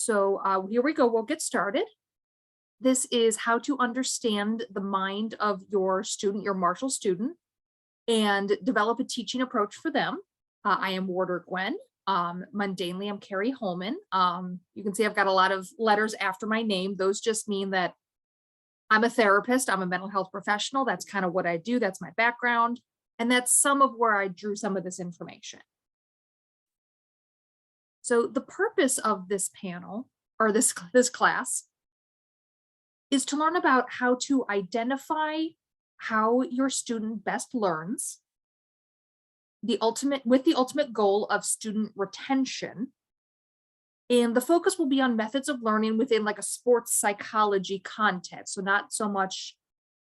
So here we go. We'll get started. This is how to understand the mind of your student, your Marshall student, and develop a teaching approach for them. I am Warder Gwen. Mundanely, I'm Carrie Holman. You can see I've got a lot of letters after my name. Those just mean that I'm a therapist. I'm a mental health professional. That's kind of what I do. That's my background. And that's some of where I drew some of this information. So the purpose of this panel, or this class, is to learn about how to identify how your student best learns, with the ultimate goal of student retention. And the focus will be on methods of learning within like a sports psychology context. So not so much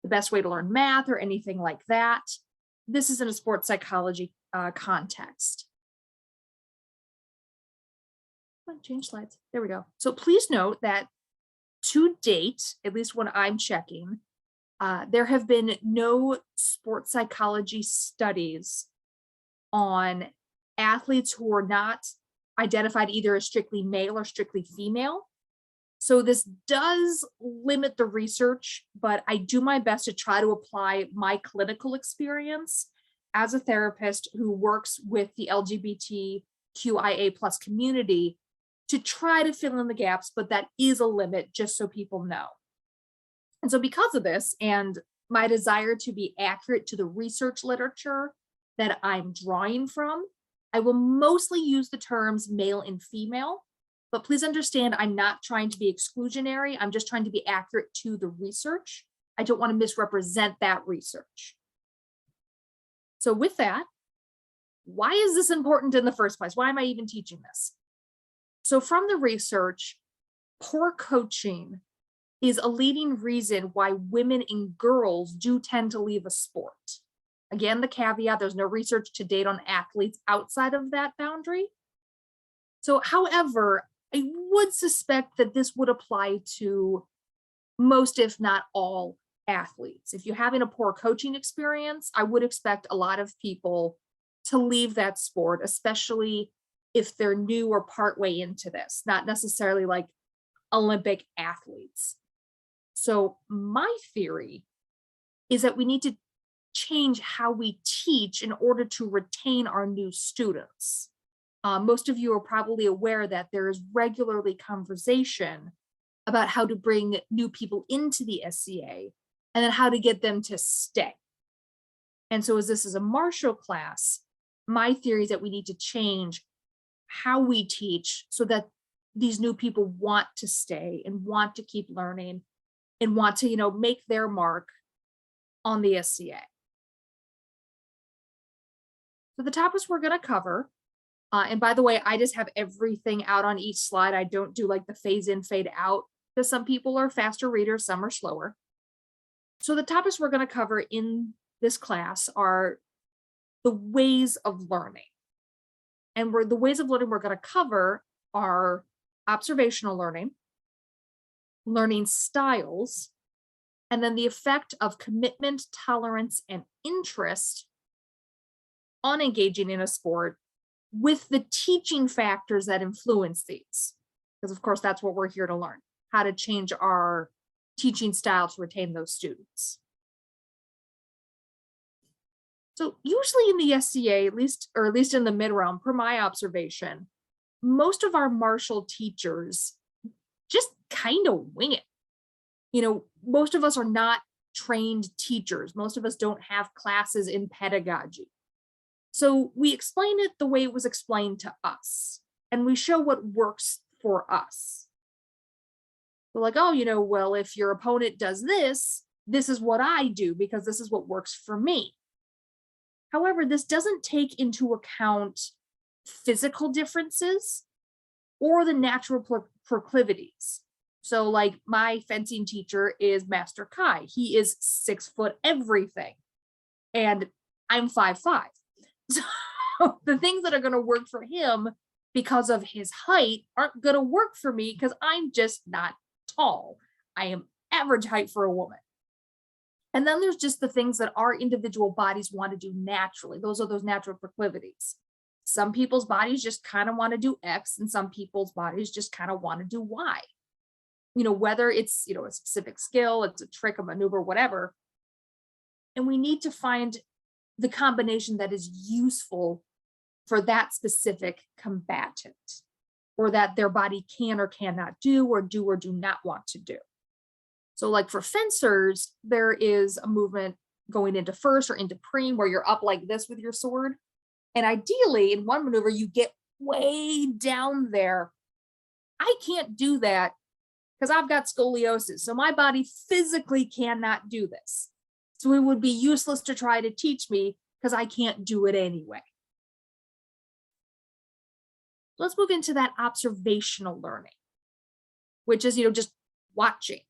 the best way to learn math or anything like that. This is in a sports psychology context. Change slides. There we go. So please note that to date, at least when I'm checking, there have been no sports psychology studies on athletes who are not identified either as strictly male or strictly female. So this does limit the research, but I do my best to try to apply my clinical experience as a therapist who works with the LGBTQIA+ community to try to fill in the gaps, but that is a limit, just so people know. And so because of this, and my desire to be accurate to the research literature that I'm drawing from, I will mostly use the terms male and female, but please understand I'm not trying to be exclusionary. I'm just trying to be accurate to the research. I don't want to misrepresent that research. So with that, why is this important in the first place? Why am I even teaching this? So from the research, poor coaching is a leading reason why women and girls do tend to leave a sport. Again, the caveat, there's no research to date on athletes outside of that boundary. So, however, I would suspect that this would apply to most, if not all, athletes. If you're having a poor coaching experience, I would expect a lot of people to leave that sport, especially if they're new or partway into this, not necessarily like Olympic athletes. So my theory is that we need to change how we teach in order to retain our new students. Most of you are probably aware that there is regularly conversation about how to bring new people into the SCA and then how to get them to stay. And so as this is a Marshall class, my theory is that we need to change how we teach so that these new people want to stay and want to keep learning and want to, make their mark on the SCA. So the topics we're going to cover, and by the way, I just have everything out on each slide. I don't do like the phase in, fade out, because some people are faster readers, some are slower. So the topics we're going to cover in this class are the ways of learning. And the ways of learning we're going to cover are observational learning, learning styles, and then the effect of commitment, tolerance, and interest on engaging in a sport with the teaching factors that influence these. Because of course, that's what we're here to learn, how to change our teaching style to retain those students. So usually in the SCA, at least in the mid-realm, per my observation, most of our Marshall teachers just kind of wing it. Most of us are not trained teachers. Most of us don't have classes in pedagogy. So we explain it the way it was explained to us, and we show what works for us. We're like, oh, well, if your opponent does this, this is what I do because this is what works for me. However, this doesn't take into account physical differences or the natural proclivities. So like my fencing teacher is Master Kai. He is 6 foot everything. And I'm 5'5". So the things that are going to work for him because of his height aren't going to work for me because I'm just not tall. I am average height for a woman. And then there's just the things that our individual bodies want to do naturally. Those are those natural proclivities. Some people's bodies just kind of want to do X, and some people's bodies just kind of want to do Y. Whether it's, a specific skill, it's a trick, a maneuver, whatever. And we need to find the combination that is useful for that specific combatant, or that their body can or cannot do or do not want to do. So like for fencers, there is a movement going into first or into prime where you're up like this with your sword. And ideally in one maneuver, you get way down there. I can't do that because I've got scoliosis. So my body physically cannot do this. So it would be useless to try to teach me because I can't do it anyway. Let's move into that observational learning, which is, just watching.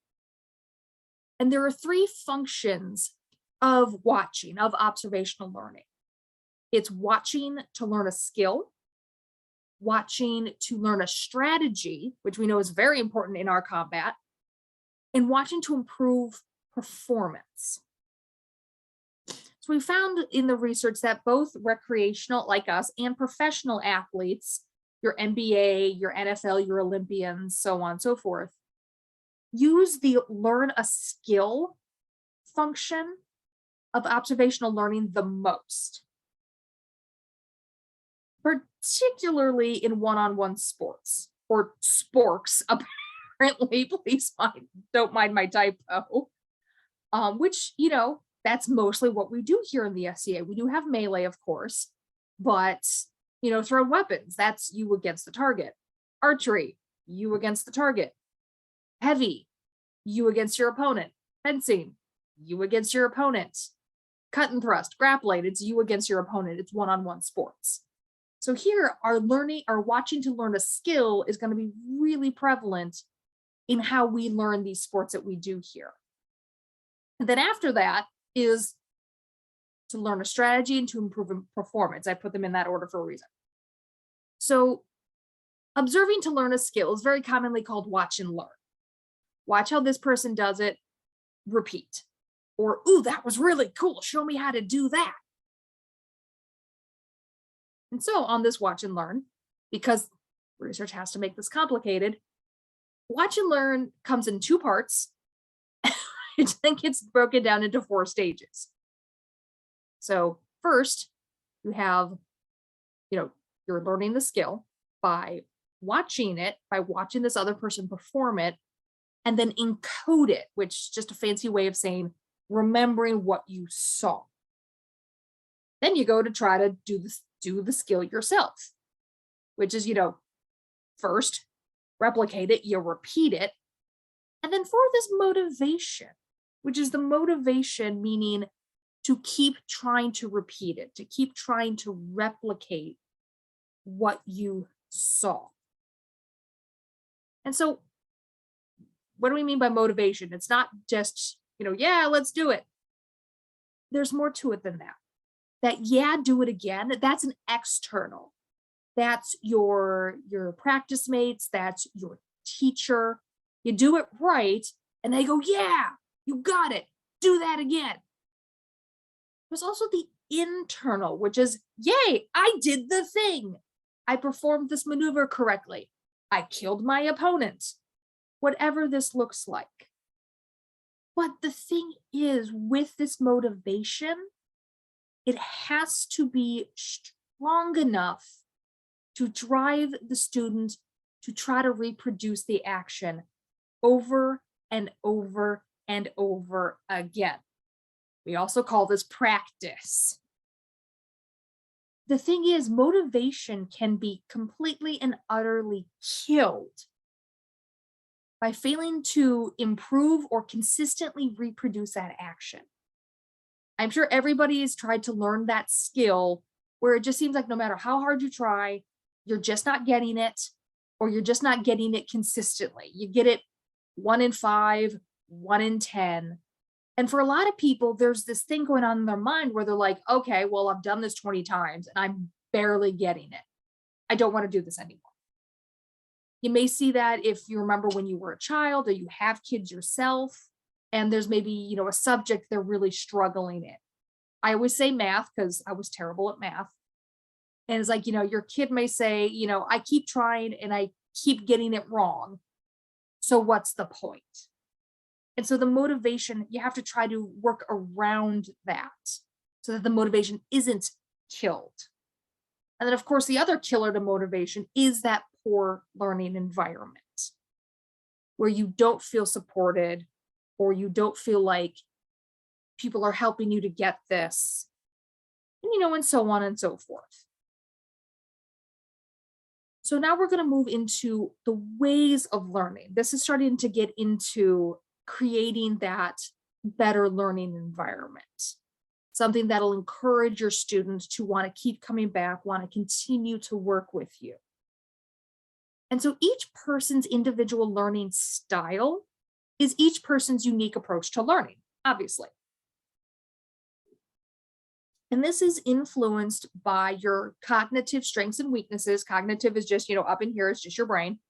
And there are three functions of watching, of observational learning. It's watching to learn a skill, watching to learn a strategy, which we know is very important in our combat, and watching to improve performance. So we found in the research that both recreational, like us, and professional athletes, your NBA, your NFL, your Olympians, so on and so forth, use the learn a skill function of observational learning the most, particularly in one-on-one sports, or sporks, apparently. Please don't mind my typo, which, that's mostly what we do here in the SCA. We do have melee, of course, but, throw weapons, that's you against the target. Archery, you against the target. Heavy, you against your opponent. Fencing, you against your opponent. Cut and thrust, grappling, it's you against your opponent. It's one-on-one sports. So here, our watching to learn a skill is going to be really prevalent in how we learn these sports that we do here. And then after that is to learn a strategy and to improve performance. I put them in that order for a reason. So observing to learn a skill is very commonly called watch and learn. Watch how this person does it, repeat. Or, ooh, that was really cool. Show me how to do that. And so on this watch and learn, because research has to make this complicated, watch and learn comes in two parts. It then gets broken down into 4 stages. So first, you have, you're learning the skill by watching this other person perform it, and then encode it, which is just a fancy way of saying remembering what you saw. Then you go to try to do the skill yourself, which is, first replicate it, you repeat it. And then for this motivation, which is the motivation meaning to keep trying to repeat it, to keep trying to replicate what you saw. And so what do we mean by motivation? It's not just, yeah, let's do it. There's more to it than that. That, yeah, do it again, that's an external. That's your practice mates, that's your teacher. You do it right, and they go, yeah, you got it, do that again. There's also the internal, which is, yay, I did the thing. I performed this maneuver correctly. I killed my opponent. Whatever this looks like. But the thing is, with this motivation, it has to be strong enough to drive the student to try to reproduce the action over and over and over again. We also call this practice. The thing is, motivation can be completely and utterly killed by failing to improve or consistently reproduce that action. I'm sure everybody has tried to learn that skill where it just seems like no matter how hard you try, you're just not getting it, or you're just not getting it consistently. You get it 1 in 5, 1 in 10. And for a lot of people, there's this thing going on in their mind where they're like, okay, well, I've done this 20 times and I'm barely getting it. I don't want to do this anymore. You may see that if you remember when you were a child or you have kids yourself, and there's maybe, a subject they're really struggling in. I always say math because I was terrible at math. And it's like, your kid may say, I keep trying and I keep getting it wrong. So what's the point? And so the motivation, you have to try to work around that so that the motivation isn't killed. And then, of course, the other killer to motivation is that poor learning environment where you don't feel supported or you don't feel like people are helping you to get this, and so on and so forth. So now we're going to move into the ways of learning. This is starting to get into creating that better learning environment, something that'll encourage your students to want to keep coming back, want to continue to work with you. And so each person's individual learning style is each person's unique approach to learning, obviously. And this is influenced by your cognitive strengths and weaknesses. Cognitive is just, up in here, it's just your brain,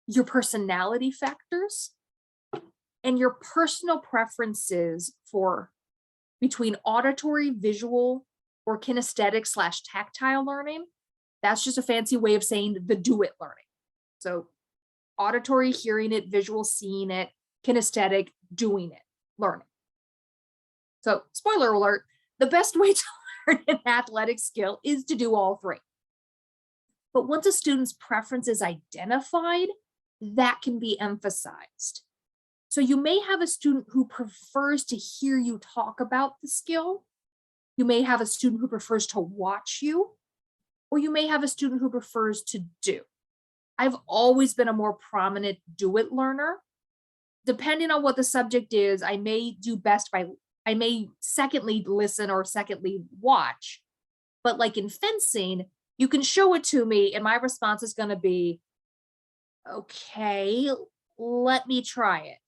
your personality factors, and your personal preferences for between auditory, visual, or kinesthetic/tactile learning. That's just a fancy way of saying the do-it learning. So auditory, hearing it, visual, seeing it, kinesthetic, doing it, learning. So spoiler alert, the best way to learn an athletic skill is to do all three. But once a student's preference is identified, that can be emphasized. So you may have a student who prefers to hear you talk about the skill. You may have a student who prefers to watch you, or you may have a student who prefers to do. I've always been a more prominent do-it learner. Depending on what the subject is, I may secondly listen or secondly watch. But like in fencing, you can show it to me and my response is going to be, okay, let me try it.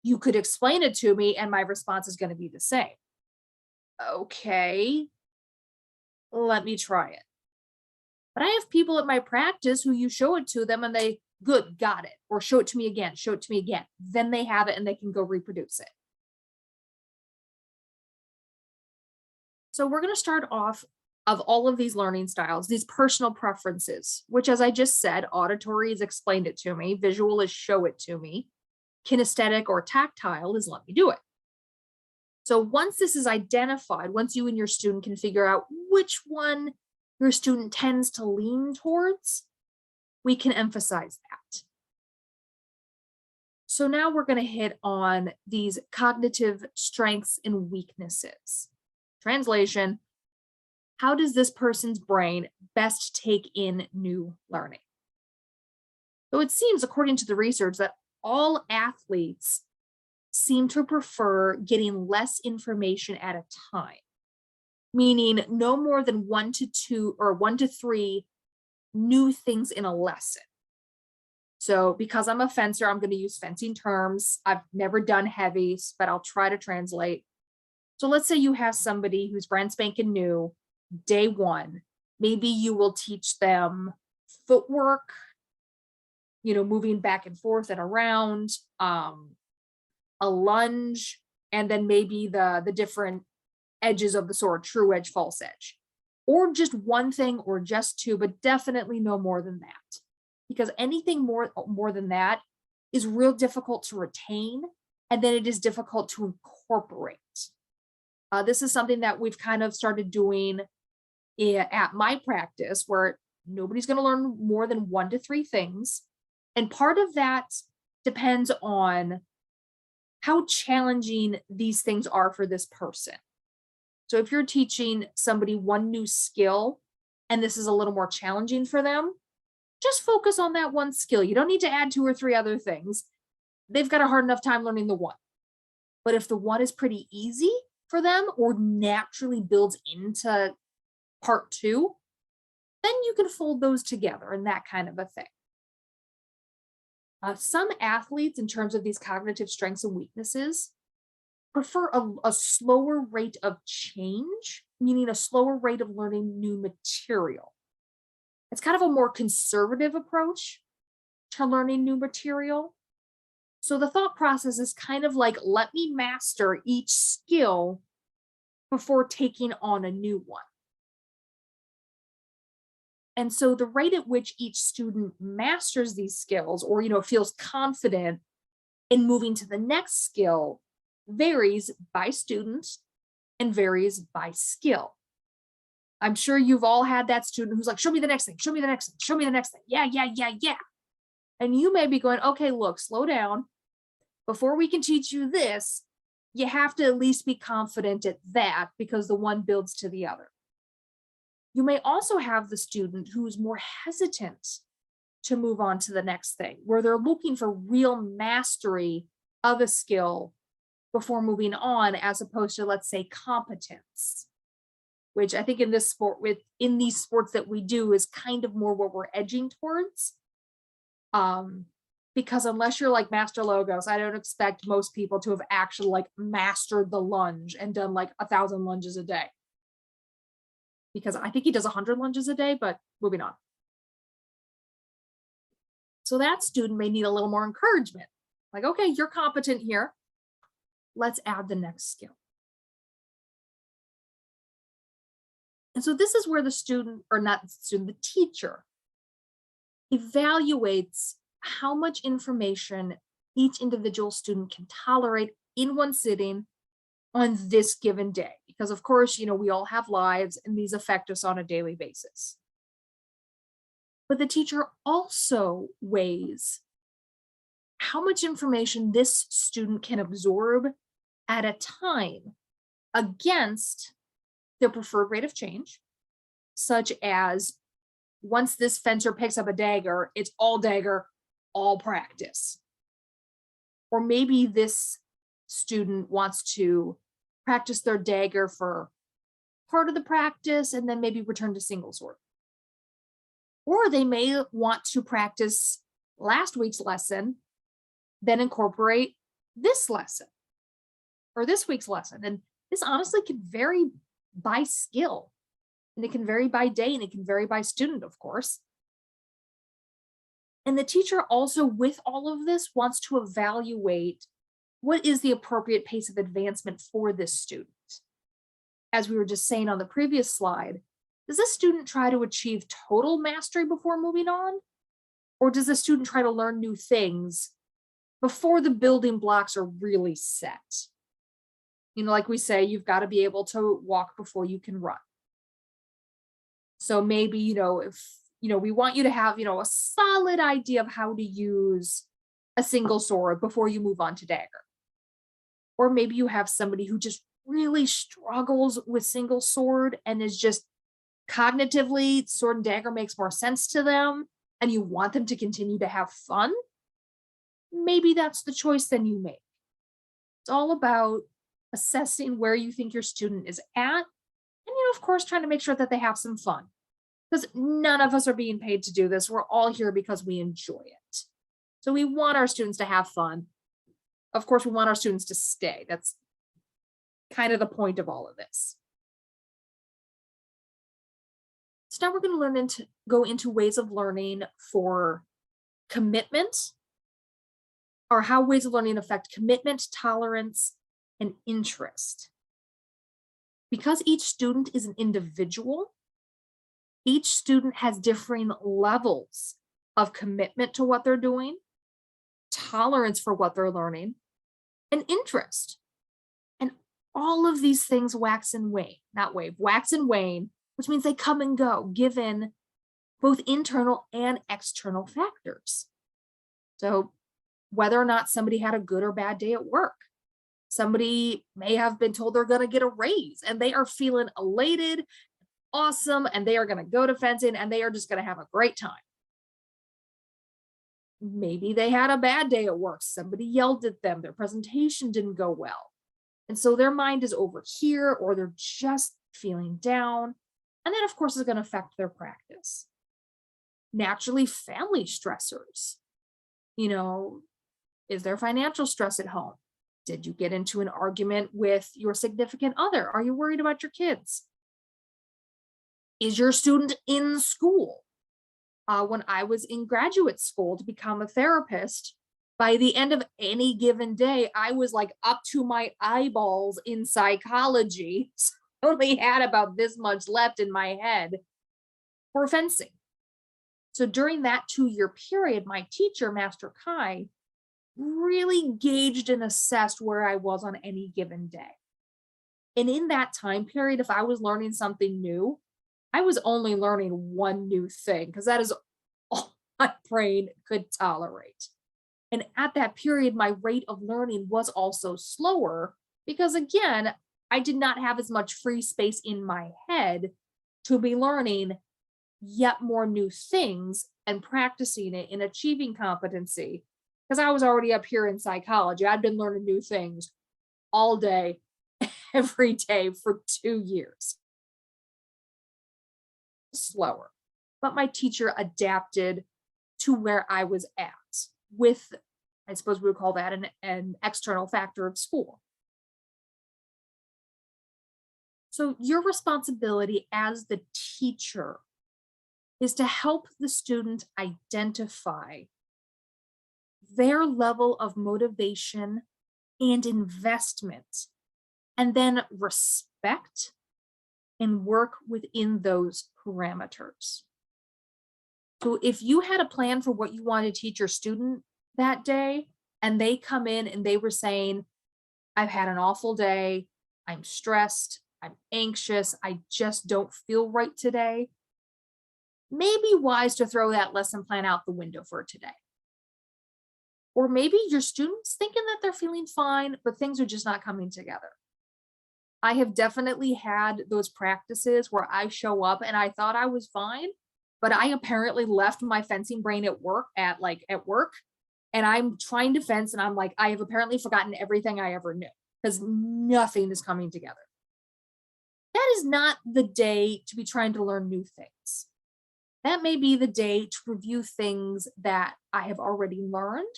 You could explain it to me and my response is going to be the same. Okay, let me try it. But I have people at my practice who you show it to them and they, good, got it. Or show it to me again, show it to me again. Then they have it and they can go reproduce it. So we're going to start off of all of these learning styles, these personal preferences, which as I just said, auditory is explained it to me, visual is show it to me, kinesthetic or tactile is let me do it. So once this is identified, once you and your student can figure out which one your student tends to lean towards, we can emphasize that. So now we're going to hit on these cognitive strengths and weaknesses. Translation, how does this person's brain best take in new learning? So it seems, according to the research, that all athletes seem to prefer getting less information at a time, meaning no more than 1 to 2 or 1 to 3 new things in a lesson. So because I'm a fencer, I'm going to use fencing terms. I've never done heavies, but I'll try to translate. So let's say you have somebody who's brand spanking new, day one. Maybe you will teach them footwork, moving back and forth and around, a lunge, and then maybe the different edges of the sword, true edge, false edge, or just one thing or just two, but definitely no more than that. Because anything more than that is real difficult to retain, and then it is difficult to incorporate. This is something that we've kind of started doing at my practice, where nobody's going to learn more than 1 to 3 things. And part of that depends on how challenging these things are for this person. So if you're teaching somebody one new skill and this is a little more challenging for them, just focus on that one skill. You don't need to add 2 or 3 other things. They've got a hard enough time learning the one. But if the one is pretty easy for them or naturally builds into part 2, then you can fold those together and that kind of a thing. Some athletes, in terms of these cognitive strengths and weaknesses, prefer a slower rate of change, meaning a slower rate of learning new material. It's kind of a more conservative approach to learning new material. So the thought process is kind of like, let me master each skill before taking on a new one. And so the rate at which each student masters these skills or, feels confident in moving to the next skill varies by student and varies by skill. I'm sure you've all had that student who's like, show me the next thing, show me the next thing, show me the next thing. Yeah, yeah, yeah, yeah. And you may be going, okay, look, slow down. Before we can teach you this, you have to at least be confident at that because the one builds to the other. You may also have the student who's more hesitant to move on to the next thing, where they're looking for real mastery of a skill before moving on, as opposed to, let's say, competence, which I think in this sport, in these sports that we do, is kind of more what we're edging towards. Because unless you're like Master Logos, I don't expect most people to have actually like mastered the lunge and done like 1,000 lunges a day. Because I think he does 100 lunges a day, but moving on. So that student may need a little more encouragement. Like, okay, you're competent here. Let's add the next skill. And so this is where the student, or not the student, the teacher evaluates how much information each individual student can tolerate in one sitting on this given day. Because of course, we all have lives and these affect us on a daily basis. But the teacher also weighs how much information this student can absorb at a time against their preferred rate of change, such as once this fencer picks up a dagger, it's all dagger, all practice. Or maybe this student wants to practice their dagger for part of the practice and then maybe return to single sword. Or they may want to practice last week's lesson, then incorporate this lesson or this week's lesson. And this honestly can vary by skill, and it can vary by day, and it can vary by student, of course. And the teacher also, with all of this, wants to evaluate what is the appropriate pace of advancement for this student. As we were just saying on the previous slide, does this student try to achieve total mastery before moving on? Or does the student try to learn new things before the building blocks are really set? Like we say, you've got to be able to walk before you can run. So maybe, if, we want you to have, a solid idea of how to use a single sword before you move on to dagger. Or maybe you have somebody who just really struggles with single sword and is just cognitively, sword and dagger makes more sense to them, and you want them to continue to have fun. Maybe that's the choice then you make. It's all about assessing where you think your student is at, and of course, trying to make sure that they have some fun. Because none of us are being paid to do this. We're all here because we enjoy it. So we want our students to have fun. Of course, we want our students to stay. That's kind of the point of all of this. So now we're going to go into ways of learning for commitment, or how ways of learning affect commitment, tolerance, and interest. Because each student is an individual, each student has differing levels of commitment to what they're doing, tolerance for what they're learning, and interest. And all of these things wax and wane, wax and wane, which means they come and go, given both internal and external factors. So whether or not somebody had a good or bad day at work, somebody may have been told they're going to get a raise and they are feeling elated, awesome, and they are going to go to fencing and they are just going to have a great time. Maybe they had a bad day at work. Somebody yelled at them. Their presentation didn't go well. And so their mind is over here, or they're just feeling down. And that, of course, is going to affect their practice. Naturally, family stressors. Is there financial stress at home? Did you get into an argument with your significant other? Are you worried about your kids? Is your student in school? When I was in graduate school to become a therapist, by the end of any given day, I was like up to my eyeballs in psychology. So I only had about this much left in my head for fencing. So during that 2-year period, my teacher, Master Kai, really gauged and assessed where I was on any given day. And in that time period, if I was learning something new, I was only learning one new thing because that is all my brain could tolerate. And at that period, my rate of learning was also slower because, again, I did not have as much free space in my head to be learning yet more new things and practicing it and achieving competency. Because I was already up here in psychology. I'd been learning new things all day, every day for 2 years. Slower. But my teacher adapted to where I was at with, I suppose we would call that an external factor of school. So your responsibility as the teacher is to help the student identify their level of motivation and investment, and then respect and work within those parameters. So if you had a plan for what you wanted to teach your student that day, and they come in and they were saying, I've had an awful day, I'm stressed, I'm anxious, I just don't feel right today, maybe wise to throw that lesson plan out the window for today. Or maybe your student's thinking that they're feeling fine, but things are just not coming together. I have definitely had those practices where I show up and I thought I was fine, but I apparently left my fencing brain at work and I'm trying to fence and I'm like, I have apparently forgotten everything I ever knew because nothing is coming together. That is not the day to be trying to learn new things. That may be the day to review things that I have already learned,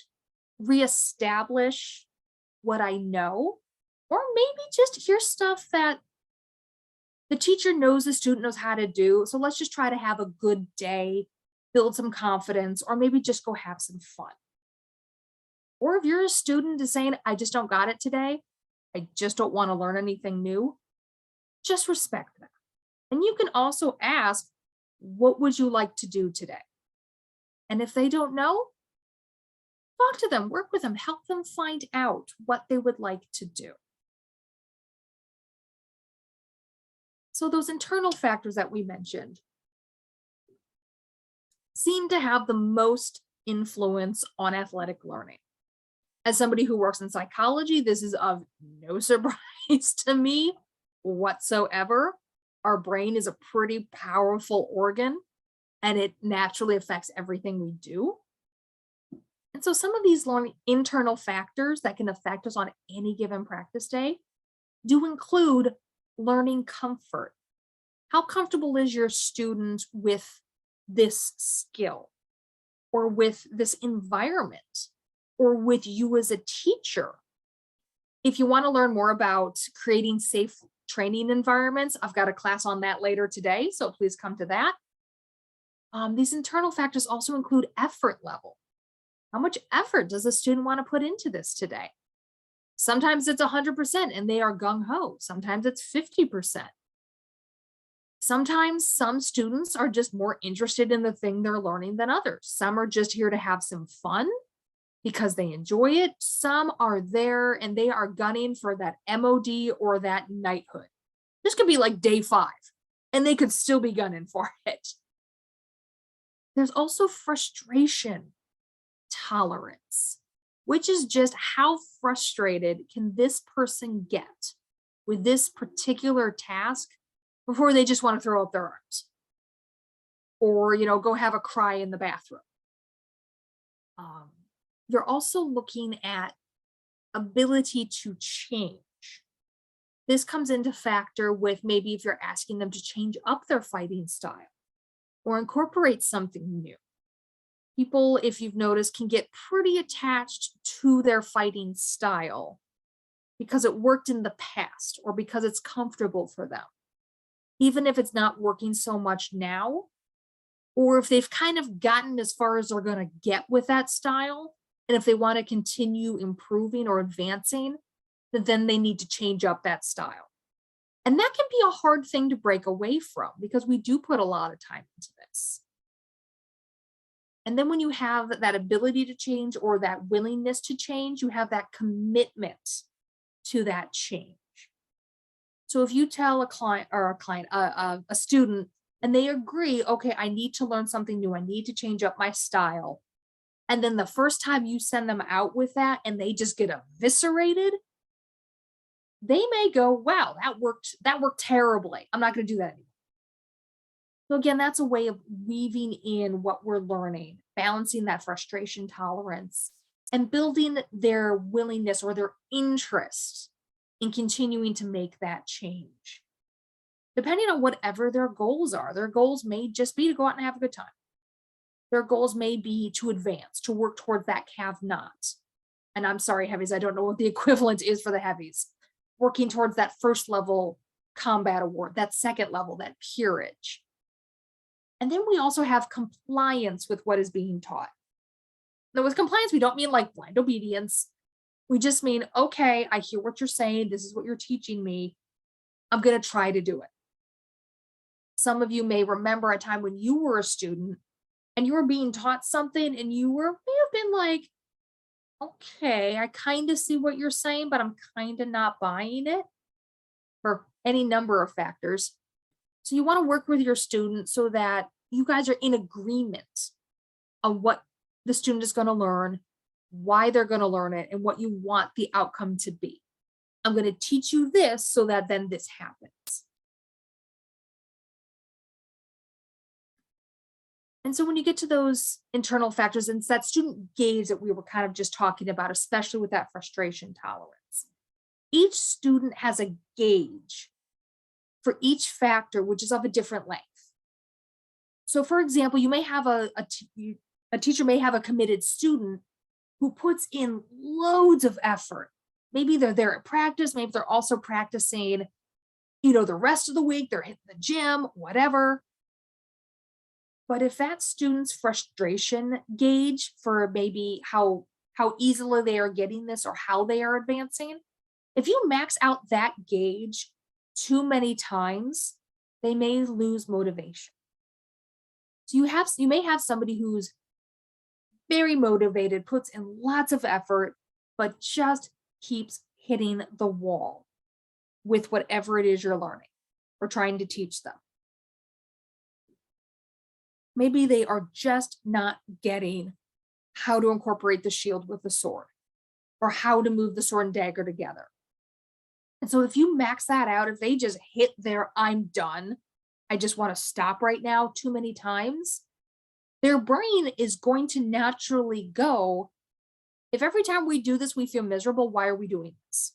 reestablish what I know, or maybe just hear stuff that the teacher knows the student knows how to do. So let's just try to have a good day, build some confidence, or maybe just go have some fun. Or if you're a student is saying, I just don't got it today, I just don't want to learn anything new, just respect that. And you can also ask, what would you like to do today? And if they don't know, talk to them, work with them, help them find out what they would like to do. So those internal factors that we mentioned seem to have the most influence on athletic learning. As somebody who works in psychology, this is of no surprise to me whatsoever. Our brain is a pretty powerful organ and it naturally affects everything we do. And so some of these internal factors that can affect us on any given practice day do include learning comfort. How comfortable is your student with this skill or with this environment or with you as a teacher? If you want to learn more about creating safe training environments, I've got a class on that later today, so please come to that. These internal factors also include effort level. How much effort does a student want to put into this today? Sometimes it's 100% and they are gung-ho. Sometimes it's 50%. Sometimes some students are just more interested in the thing they're learning than others. Some are just here to have some fun because they enjoy it. Some are there and they are gunning for that MOD or that knighthood. This could be like day 5 and they could still be gunning for it. There's also frustration tolerance, which is just how frustrated can this person get with this particular task before they just want to throw up their arms or, go have a cry in the bathroom. You're also looking at ability to change. This comes into factor with maybe if you're asking them to change up their fighting style or incorporate something new. People, if you've noticed, can get pretty attached to their fighting style because it worked in the past or because it's comfortable for them. Even if it's not working so much now, or if they've kind of gotten as far as they're going to get with that style, and if they want to continue improving or advancing, then they need to change up that style. And that can be a hard thing to break away from because we do put a lot of time into this. And then when you have that ability to change or that willingness to change, you have that commitment to that change. So if you tell a client or a student, and they agree, okay, I need to learn something new, I need to change up my style. And then the first time you send them out with that and they just get eviscerated, they may go, wow, that worked terribly. I'm not going to do that anymore. So again, that's a way of weaving in what we're learning, balancing that frustration tolerance and building their willingness or their interest in continuing to make that change. Depending on whatever their goals are, their goals may just be to go out and have a good time. Their goals may be to advance, to work towards that have-not. And I'm sorry, heavies, I don't know what the equivalent is for the heavies. Working towards that first level combat award, that second level, that peerage. And then we also have compliance with what is being taught. Now, with compliance, we don't mean like blind obedience. We just mean, okay, I hear what you're saying. This is what you're teaching me. I'm going to try to do it. Some of you may remember a time when you were a student and you were being taught something and you may have been like, okay, I kind of see what you're saying, but I'm kind of not buying it for any number of factors. So you want to work with your student so that you guys are in agreement on what the student is going to learn, why they're going to learn it, and what you want the outcome to be. I'm going to teach you this so that then this happens. And so when you get to those internal factors, and it's that student gauge that we were kind of just talking about, especially with that frustration tolerance, each student has a gauge for each factor, which is of a different length. So for example, you may have a teacher may have a committed student who puts in loads of effort. Maybe they're there at practice, maybe they're also practicing, the rest of the week, they're hitting the gym, whatever. But if that student's frustration gauge for maybe how easily they are getting this or how they are advancing, if you max out that gauge too many times, they may lose motivation. So you may have somebody who's very motivated, puts in lots of effort, but just keeps hitting the wall with whatever it is you're learning or trying to teach them. Maybe they are just not getting how to incorporate the shield with the sword or how to move the sword and dagger together. And so if you max that out, if they just hit their I'm done, I just want to stop right now too many times, their brain is going to naturally go, if every time we do this, we feel miserable, why are we doing this?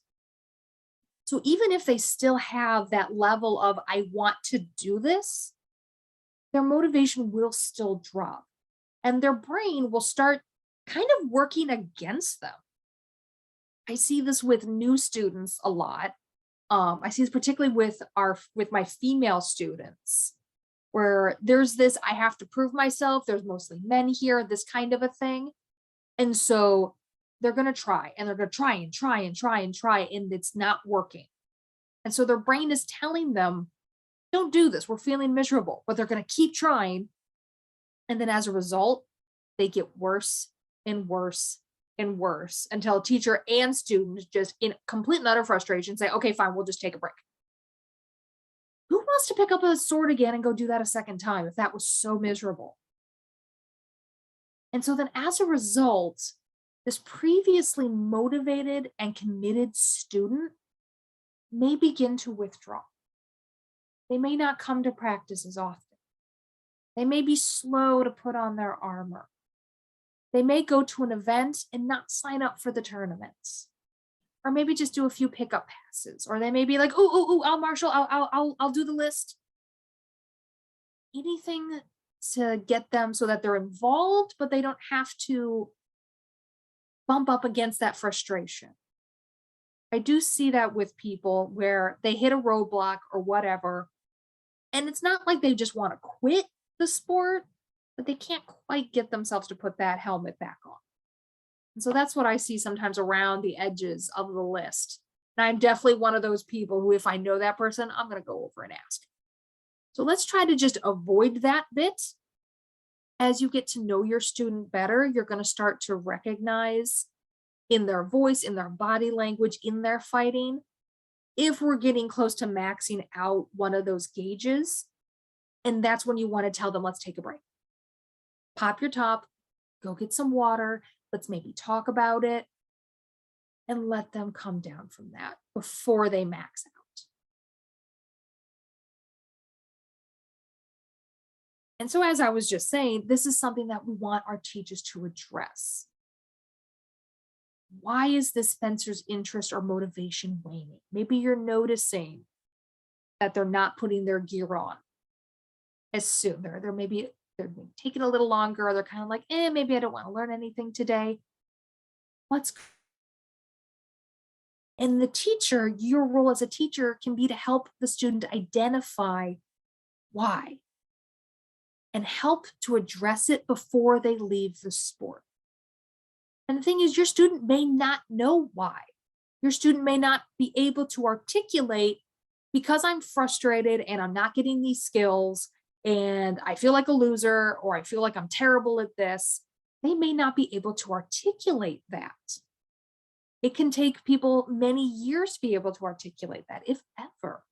So even if they still have that level of I want to do this, their motivation will still drop and their brain will start kind of working against them. I see this with new students a lot. I see this particularly with my female students, where there's this, I have to prove myself. There's mostly men here, this kind of a thing. And so they're going to try and they're going to try and try and try and try, and it's not working. And so their brain is telling them, don't do this. We're feeling miserable, but they're going to keep trying. And then as a result, they get worse and worse and worse until teacher and students just in complete and utter frustration say, okay, fine, we'll just take a break. Who wants to pick up a sword again and go do that a second time if that was so miserable? And so then as a result, this previously motivated and committed student may begin to withdraw. They may not come to practice as often. They may be slow to put on their armor. They may go to an event and not sign up for the tournaments, or maybe just do a few pickup passes, or they may be like, "Ooh, I'll marshal, I'll do the list." Anything to get them so that they're involved, but they don't have to bump up against that frustration. I do see that with people where they hit a roadblock or whatever, and it's not like they just want to quit the sport, but they can't quite get themselves to put that helmet back on. And so that's what I see sometimes around the edges of the list. And I'm definitely one of those people who, if I know that person, I'm going to go over and ask. So let's try to just avoid that bit As you get to know your student better, you're going to start to recognize in their voice, in their body language, in their fighting, if we're getting close to maxing out one of those gauges. And that's when you want to tell them, let's take a break. Pop your top, go get some water. Let's maybe talk about it and let them come down from that before they max out. And so, as I was just saying, this is something that we want our teachers to address. Why is this fencer's interest or motivation waning? Maybe you're noticing that they're not putting their gear on as soon. They're maybe they're taking a little longer, or they're kind of like, maybe I don't want to learn anything today. What's And the teacher, your role as a teacher can be to help the student identify why and help to address it before they leave the sport. And the thing is, your student may not know why. Your student may not be able to articulate, because I'm frustrated and I'm not getting these skills and I feel like a loser, or I feel like I'm terrible at this. They may not be able to articulate that. It can take people many years to be able to articulate that, if ever.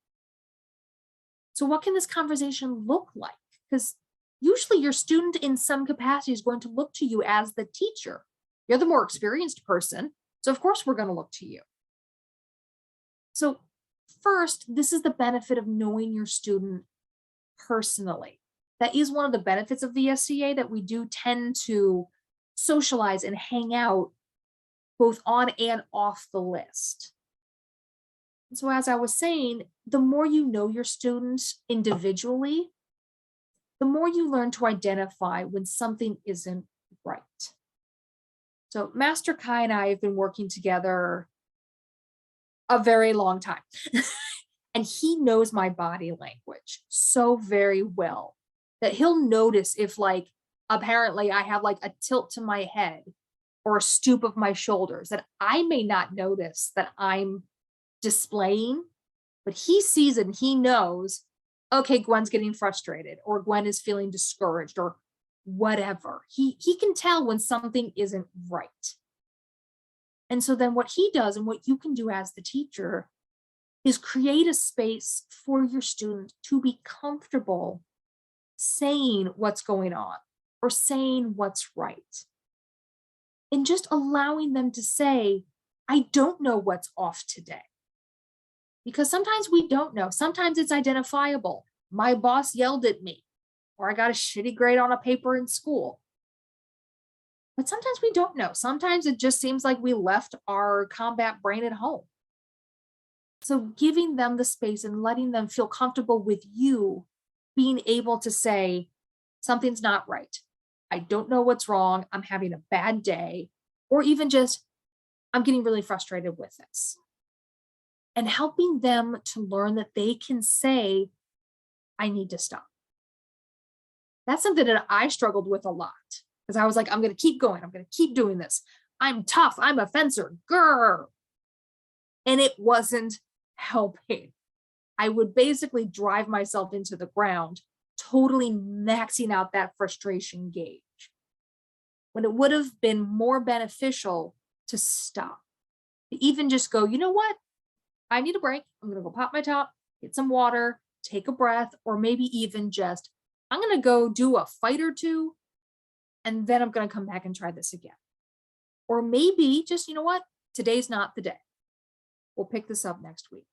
So what can this conversation look like? Because usually your student in some capacity is going to look to you as the teacher. You're the more experienced person, so of course we're going to look to you. So first, this is the benefit of knowing your student personally. That is one of the benefits of the SCA, that we do tend to socialize and hang out both on and off the list. And so as I was saying, the more you know your students individually, the more you learn to identify when something isn't right. So Master Kai and I have been working together a very long time. And he knows my body language so very well that he'll notice if, like, apparently I have like a tilt to my head or a stoop of my shoulders that I may not notice that I'm displaying, but he sees it and he knows, okay, Gwen's getting frustrated, or Gwen is feeling discouraged, or whatever. He can tell when something isn't right. And so then what he does, and what you can do as the teacher, is create a space for your student to be comfortable saying what's going on or saying what's right. And just allowing them to say, I don't know what's off today. Because sometimes we don't know. Sometimes it's identifiable. My boss yelled at me, or I got a shitty grade on a paper in school. But sometimes we don't know. Sometimes it just seems like we left our combat brain at home. So giving them the space and letting them feel comfortable with you being able to say, something's not right. I don't know what's wrong. I'm having a bad day. Or even just, I'm getting really frustrated with this. And helping them to learn that they can say, I need to stop. That's something that I struggled with a lot, because I was like, I'm going to keep going. I'm going to keep doing this. I'm tough. I'm a fencer. Grr. And it wasn't helping. I would basically drive myself into the ground, totally maxing out that frustration gauge, when it would have been more beneficial to stop, to even just go, you know what? I need a break. I'm going to go pop my top, get some water, take a breath, or maybe even just, I'm going to go do a fight or two, and then I'm going to come back and try this again. Or maybe just, you know what? Today's not the day. We'll pick this up next week.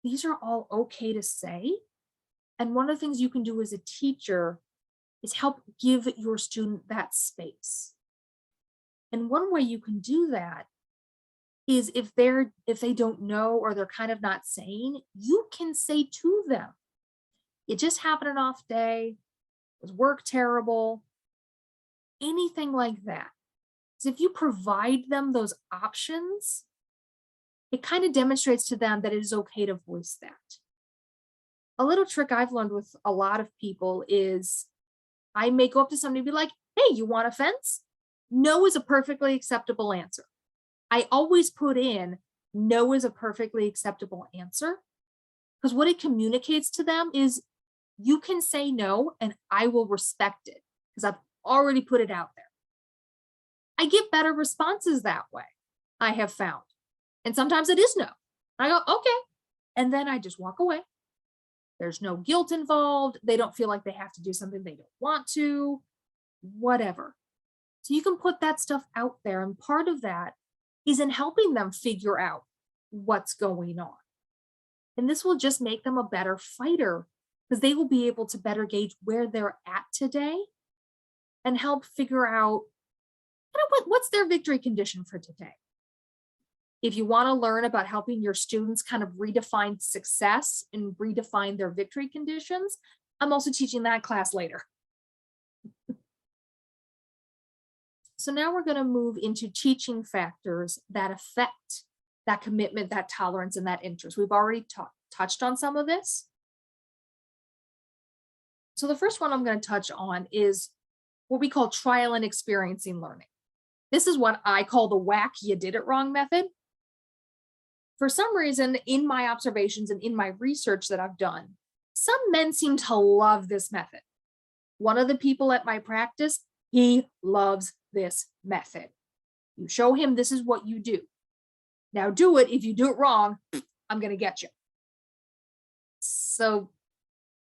These are all okay to say. And one of the things you can do as a teacher is help give your student that space. And one way you can do that is if they don't know, or they're kind of not saying, you can say to them, you just having an off day, was work terrible, anything like that. So if you provide them those options, it kind of demonstrates to them that it is okay to voice that. A little trick I've learned with a lot of people is I may go up to somebody and be like, hey, you want a fence? No is a perfectly acceptable answer. I always put in no is a perfectly acceptable answer, because what it communicates to them is, you can say no and I will respect it. because I've already put it out there. I get better responses that way, I have found. And sometimes it is no. I go, okay. And then I just walk away. There's no guilt involved. They don't feel like they have to do something they don't want to, whatever. So you can put that stuff out there. And part of that is in helping them figure out what's going on. And this will just make them a better fighter because they will be able to better gauge where they're at today and help figure out what's their victory condition for today. If you want to learn about helping your students kind of redefine success and redefine their victory conditions, I'm also teaching that class later. So now we're going to move into teaching factors that affect that commitment, that tolerance, and that interest. We've already touched on some of this. So the first one I'm going to touch on is what we call trial and experiencing learning. This is what I call the whack, you did it wrong method. For some reason, in my observations and in my research that I've done, some men seem to love this method. One of the people at my practice, he loves this method. You show him this is what you do. Now do it. If you do it wrong, I'm going to get you. So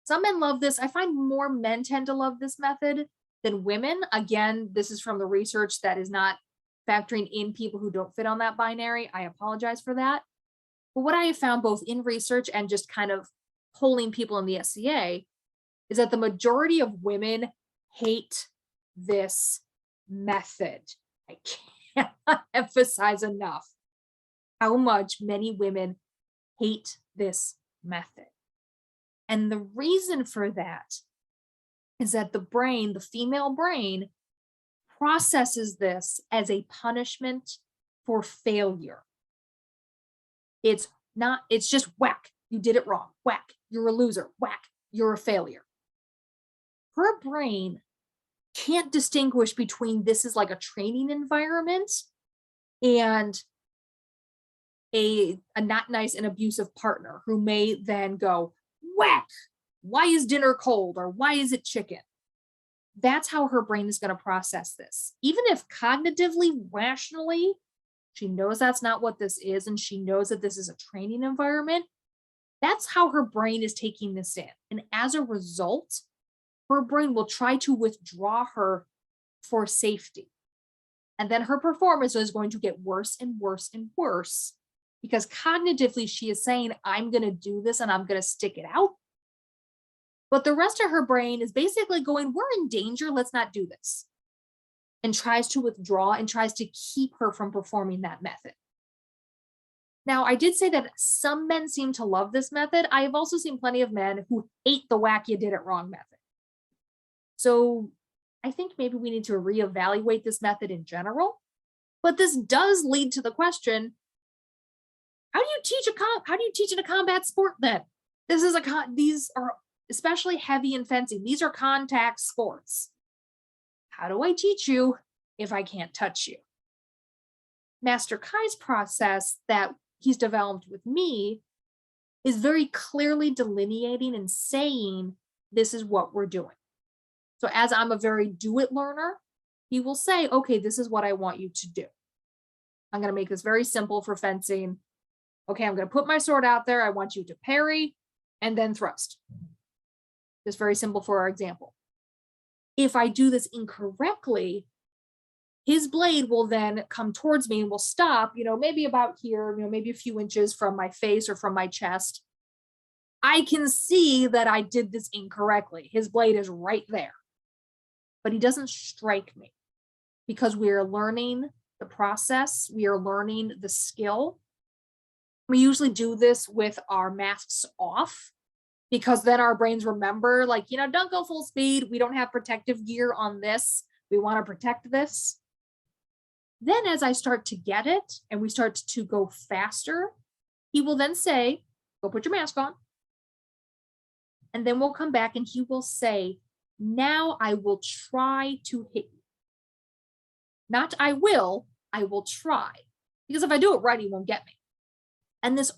some men love this. I find more men tend to love this method than women. Again, this is from the research that is not factoring in people who don't fit on that binary. I apologize for that. But what I have found both in research and just kind of polling people in the SCA is that the majority of women hate this method. I cannot emphasize enough how much many women hate this method. And the reason for that is that the brain, the female brain, processes this as a punishment for failure. It's just whack, you did it wrong, whack, you're a loser, whack, you're a failure. Her brain can't distinguish between this is like a training environment and a not nice and abusive partner who may then go, whack, why is dinner cold or why is it chicken? That's how her brain is going to process this. Even if cognitively, rationally, she knows that's not what this is and she knows that this is a training environment, that's how her brain is taking this in. And as a result, her brain will try to withdraw her for safety. And then her performance is going to get worse and worse and worse because cognitively she is saying, I'm going to do this and I'm going to stick it out. But the rest of her brain is basically going, we're in danger, let's not do this. And tries to withdraw and tries to keep her from performing that method. Now, I did say that some men seem to love this method. I have also seen plenty of men who hate the whack, you did it wrong method. So I think maybe we need to reevaluate this method in general. But this does lead to the question, how do you teach in a combat sport then? These are especially heavy in fencing. These are contact sports. How do I teach you if I can't touch you? Master Kai's process that he's developed with me is very clearly delineating and saying, this is what we're doing. So as I'm a very do-it learner, he will say, okay, this is what I want you to do. I'm going to make this very simple for fencing. Okay, I'm going to put my sword out there. I want you to parry and then thrust. Just very simple for our example. If I do this incorrectly, his blade will then come towards me and will stop, maybe about here, maybe a few inches from my face or from my chest. I can see that I did this incorrectly. His blade is right there, but he doesn't strike me because we are learning the process. We are learning the skill. We usually do this with our masks off because then our brains remember, don't go full speed. We don't have protective gear on this. We want to protect this. Then as I start to get it and we start to go faster, he will then say, go put your mask on. And then we'll come back and he will say, now I will try to hit you. Not I will try. Because if I do it right, he won't get me. And this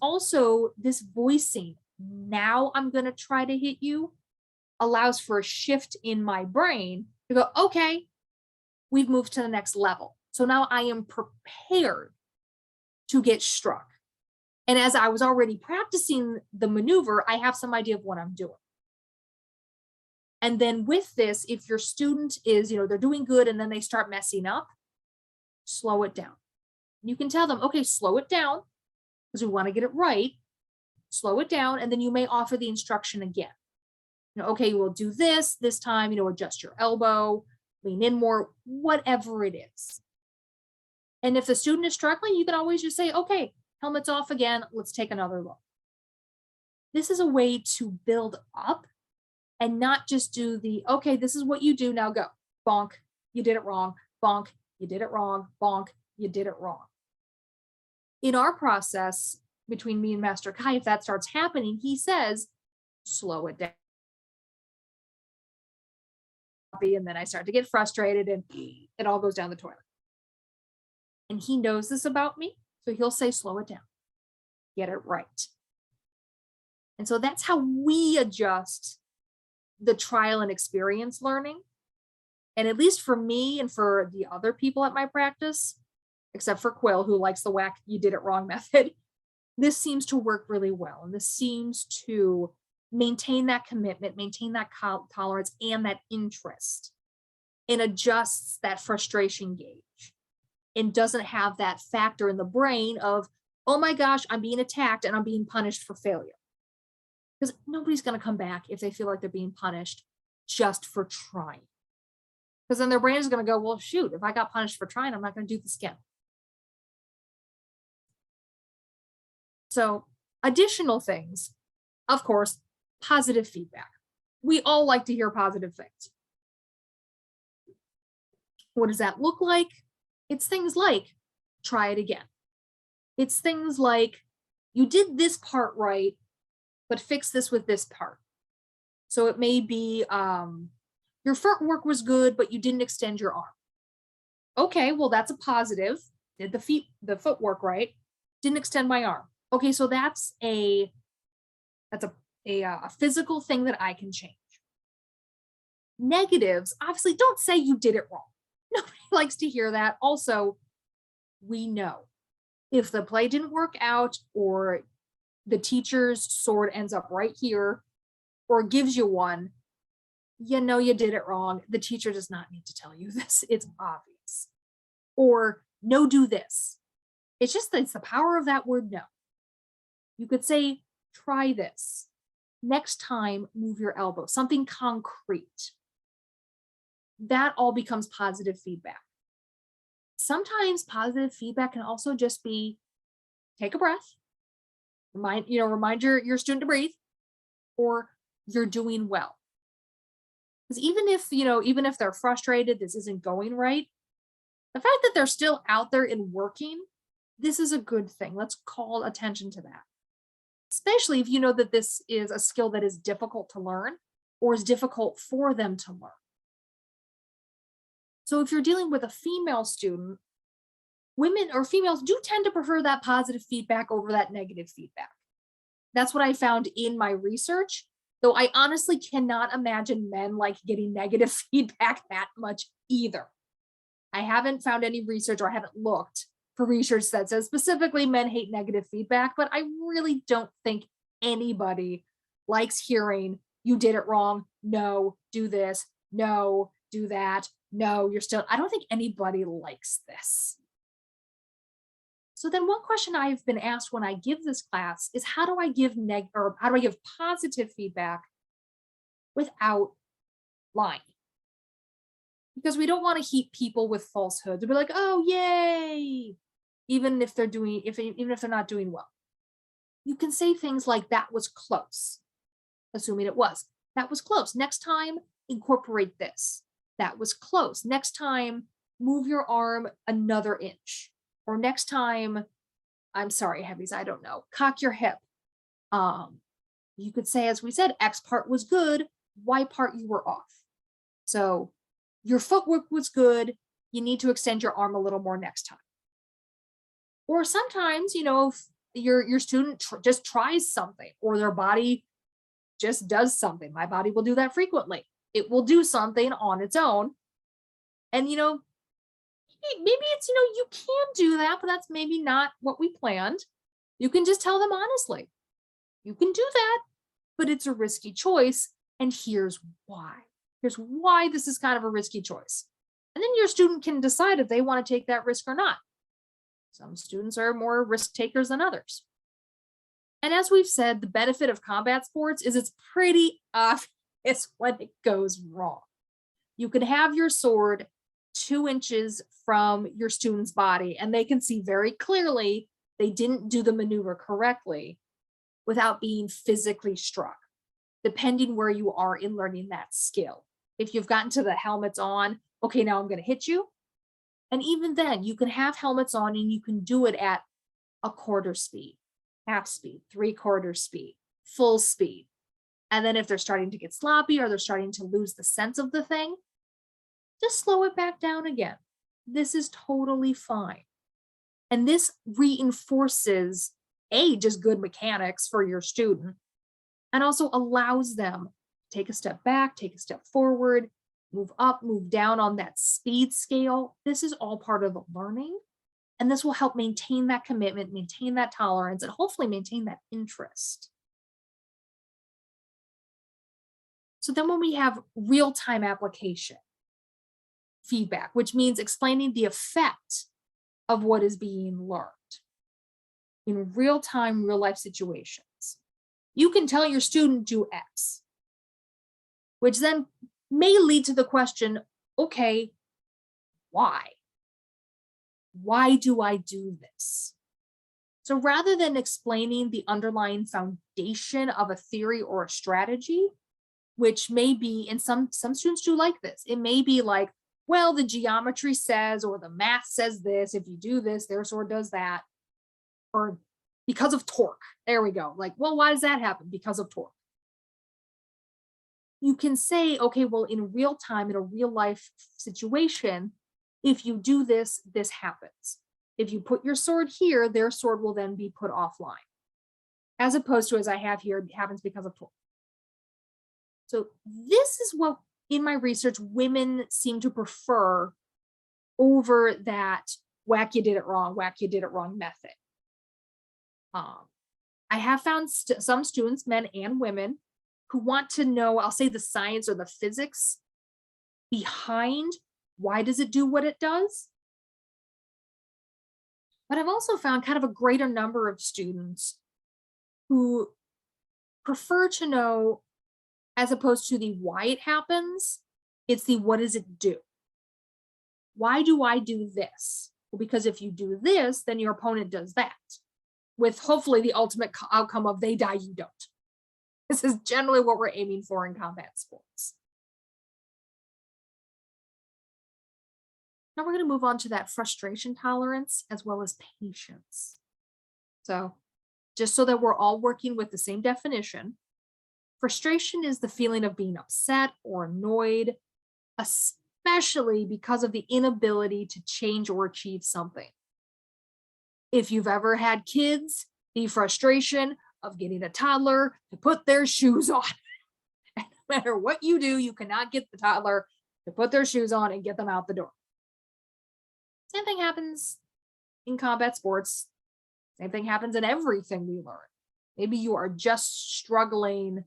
voicing, now I'm going to try to hit you, allows for a shift in my brain You go, okay, we've moved to the next level. So now I am prepared to get struck. And as I was already practicing the maneuver, I have some idea of what I'm doing. And then with this, if your student is, they're doing good and then they start messing up, slow it down. You can tell them, okay, slow it down because we want to get it right. Slow it down. And then you may offer the instruction again. Okay, we'll do this time, adjust your elbow, lean in more, whatever it is. And if the student is struggling, you can always just say, okay, helmet's off again. Let's take another look. This is a way to build up and not just do the, okay, this is what you do, now go. Bonk, you did it wrong. Bonk, you did it wrong. Bonk, you did it wrong. In our process between me and Master Kai, if that starts happening, he says, slow it down. And then I start to get frustrated and it all goes down the toilet. And he knows this about me. So he'll say, slow it down, get it right. And so that's how we adjust the trial and experience learning. And at least for me and for the other people at my practice, except for Quill, who likes the whack, you did it wrong method, this seems to work really well. And this seems to maintain that commitment, maintain that tolerance and that interest, and adjusts that frustration gauge, and doesn't have that factor in the brain of, oh my gosh, I'm being attacked and I'm being punished for failure. Because nobody's going to come back if they feel like they're being punished just for trying. Because then their brain is going to go, well, shoot, if I got punished for trying, I'm not going to do this again. So additional things, of course, positive feedback. We all like to hear positive things. What does that look like? It's things like, try it again. It's things like, you did this part right, but fix this with this part. So it may be, your footwork was good, but you didn't extend your arm. Okay, well, that's a positive. Did the footwork right, didn't extend my arm. Okay, so that's a physical thing that I can change. Negatives, obviously, don't say you did it wrong. Nobody likes to hear that. Also, we know if the play didn't work out, or the teacher's sword ends up right here, or gives you one, you know you did it wrong. The teacher does not need to tell you this. It's obvious. Or no, do this. It's the power of that word no. You could say, try this. Next time, move your elbow. Something concrete. That all becomes positive feedback. Sometimes positive feedback can also just be, take a breath. Remind your student to breathe, or you're doing well. Because even if they're frustrated, this isn't going right, the fact that they're still out there and working, this is a good thing. Let's call attention to that. Especially if you know that this is a skill that is difficult to learn or is difficult for them to learn. So if you're dealing with a female student, women or females do tend to prefer that positive feedback over that negative feedback. That's what I found in my research, though I honestly cannot imagine men like getting negative feedback that much either. I haven't found any research, or I haven't looked for research that says specifically men hate negative feedback, but I really don't think anybody likes hearing, you did it wrong, no, do this, no, do that, no, I don't think anybody likes this. So then one question I've been asked when I give this class is, how do I give positive feedback without lying? Because we don't want to heap people with falsehoods. We'll be like, oh, yay, even if they're not doing well. You can say things like, that was close, assuming it was. That was close. Next time, incorporate this. That was close. Next time, move your arm another inch. Or next time, I'm sorry, heavies, I don't know, cock your hip. You could say, as we said, X part was good, Y part you were off. So your footwork was good, you need to extend your arm a little more next time. Or sometimes, if your student just tries something, or their body just does something. My body will do that frequently. It will do something on its own, And, maybe it's, you can do that, but that's maybe not what we planned. You can just tell them honestly, you can do that, but it's a risky choice. And here's why. Here's why this is kind of a risky choice. And then your student can decide if they want to take that risk or not. Some students are more risk takers than others. And as we've said, the benefit of combat sports is it's pretty obvious when it goes wrong. You can have your sword 2 inches from your student's body, and they can see very clearly they didn't do the maneuver correctly without being physically struck, depending where you are in learning that skill. If you've gotten to the helmets on, okay, now I'm going to hit you. And even then, you can have helmets on and you can do it at a quarter speed, half speed, 3/4 speed, full speed. And then if they're starting to get sloppy or they're starting to lose the sense of the thing, just slow it back down again. This is totally fine. And this reinforces just good mechanics for your student, and also allows them to take a step back, take a step forward, move up, move down on that speed scale. This is all part of the learning. And this will help maintain that commitment, maintain that tolerance, and hopefully maintain that interest. So then when we have real-time application feedback, which means explaining the effect of what is being learned in real-time, real-life situations. You can tell your student do X, which then may lead to the question, okay, why? Why do I do this? So rather than explaining the underlying foundation of a theory or a strategy, which may be, and some students do like this, it may be like, well, the geometry says, or the math says this, if you do this, their sword does that, or because of torque. There we go. Like, well, why does that happen? Because of torque. You can say, okay, well, in real time, in a real life situation, if you do this, this happens. If you put your sword here, their sword will then be put offline. As opposed to, as I have here, it happens because of torque. So this is what, in my research, women seem to prefer over that whack, you did it wrong method. I have found some students, men and women, who want to know, I'll say, the science or the physics behind why does it do what it does. But I've also found kind of a greater number of students who prefer to know, as opposed to the why it happens, it's the what does it do? Why do I do this? Well, because if you do this, then your opponent does that, with hopefully the ultimate outcome of they die, you don't. This is generally what we're aiming for in combat sports. Now we're going to move on to that frustration tolerance as well as patience. So just so that we're all working with the same definition, frustration is the feeling of being upset or annoyed, especially because of the inability to change or achieve something. If you've ever had kids, the frustration of getting a toddler to put their shoes on. And no matter what you do, you cannot get the toddler to put their shoes on and get them out the door. Same thing happens in combat sports. Same thing happens in everything we learn. Maybe you are just struggling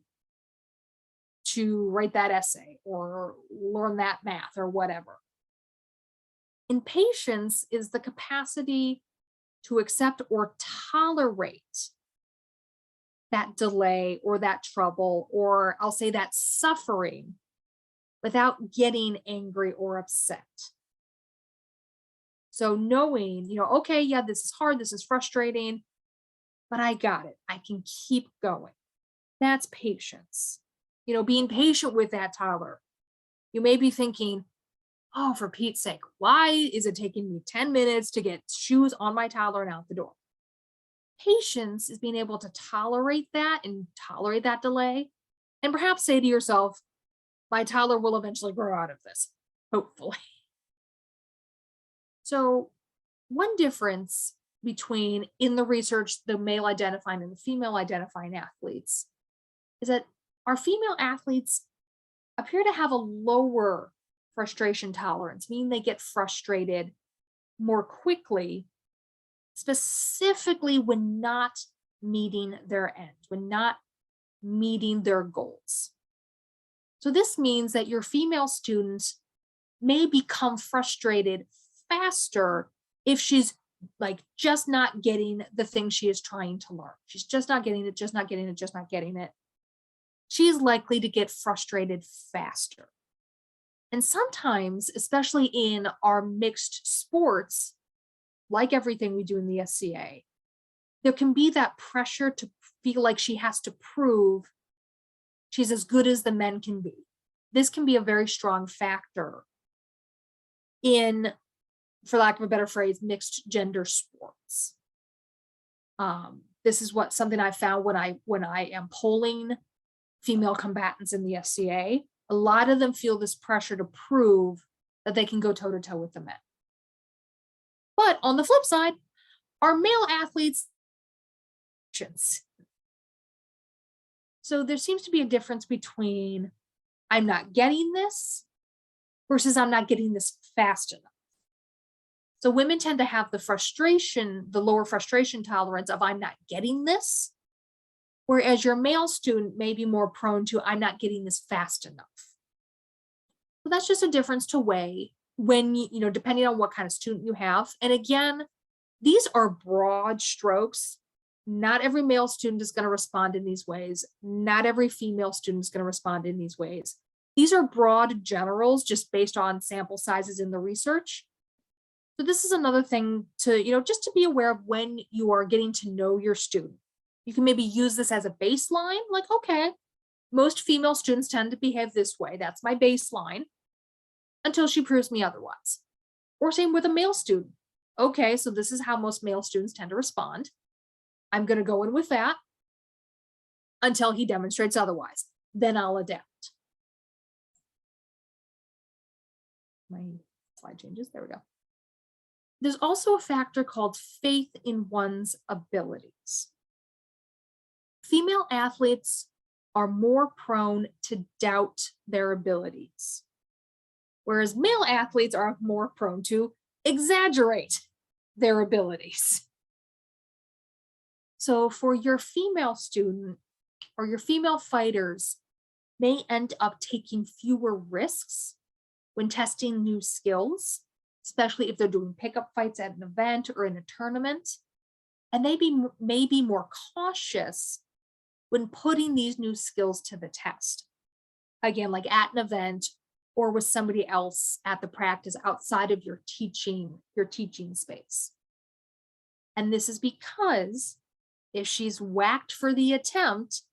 to write that essay or learn that math or whatever. Impatience is the capacity to accept or tolerate that delay or that trouble, or I'll say that suffering, without getting angry or upset. So knowing, okay, yeah, this is hard, this is frustrating, but I got it. I can keep going. That's patience. Being patient with that toddler. You may be thinking, oh, for Pete's sake, why is it taking me 10 minutes to get shoes on my toddler and out the door? Patience is being able to tolerate that and tolerate that delay, and perhaps say to yourself, my toddler will eventually grow out of this, hopefully. So one difference between, in the research, the male identifying and the female identifying athletes is that our female athletes appear to have a lower frustration tolerance, meaning they get frustrated more quickly, specifically when not meeting their end, when not meeting their goals. So this means that your female students may become frustrated faster if she's like just not getting the thing she is trying to learn. She's just not getting it, just not getting it, just not getting it. She's likely to get frustrated faster. And sometimes, especially in our mixed sports, like everything we do in the SCA, there can be that pressure to feel like she has to prove she's as good as the men can be. This can be a very strong factor in, for lack of a better phrase, mixed gender sports. This is something I found when I am polling female combatants in the SCA. A lot of them feel this pressure to prove that they can go toe to toe with the men. But on the flip side, our male athletes, so there seems to be a difference between I'm not getting this versus I'm not getting this fast enough. So women tend to have the frustration, the lower frustration tolerance of I'm not getting this, whereas your male student may be more prone to I'm not getting this fast enough. So that's just a difference to weigh when you depending on what kind of student you have. And again, these are broad strokes. Not every male student is going to respond in these ways. Not every female student is going to respond in these ways. These are broad generals just based on sample sizes in the research. So this is another thing to, just to be aware of when you are getting to know your student. You can maybe use this as a baseline, like, okay, most female students tend to behave this way. That's my baseline until she proves me otherwise. Or same with a male student. Okay, so this is how most male students tend to respond. I'm going to go in with that until he demonstrates otherwise. Then I'll adapt. My slide changes. There we go. There's also a factor called faith in one's abilities. Female athletes are more prone to doubt their abilities, whereas male athletes are more prone to exaggerate their abilities. So for your female student or your female fighters may end up taking fewer risks when testing new skills, especially if they're doing pickup fights at an event or in a tournament. And they may be more cautious when putting these new skills to the test. Again, like at an event or with somebody else at the practice outside of your teaching space. And this is because if she's whacked for the attempt,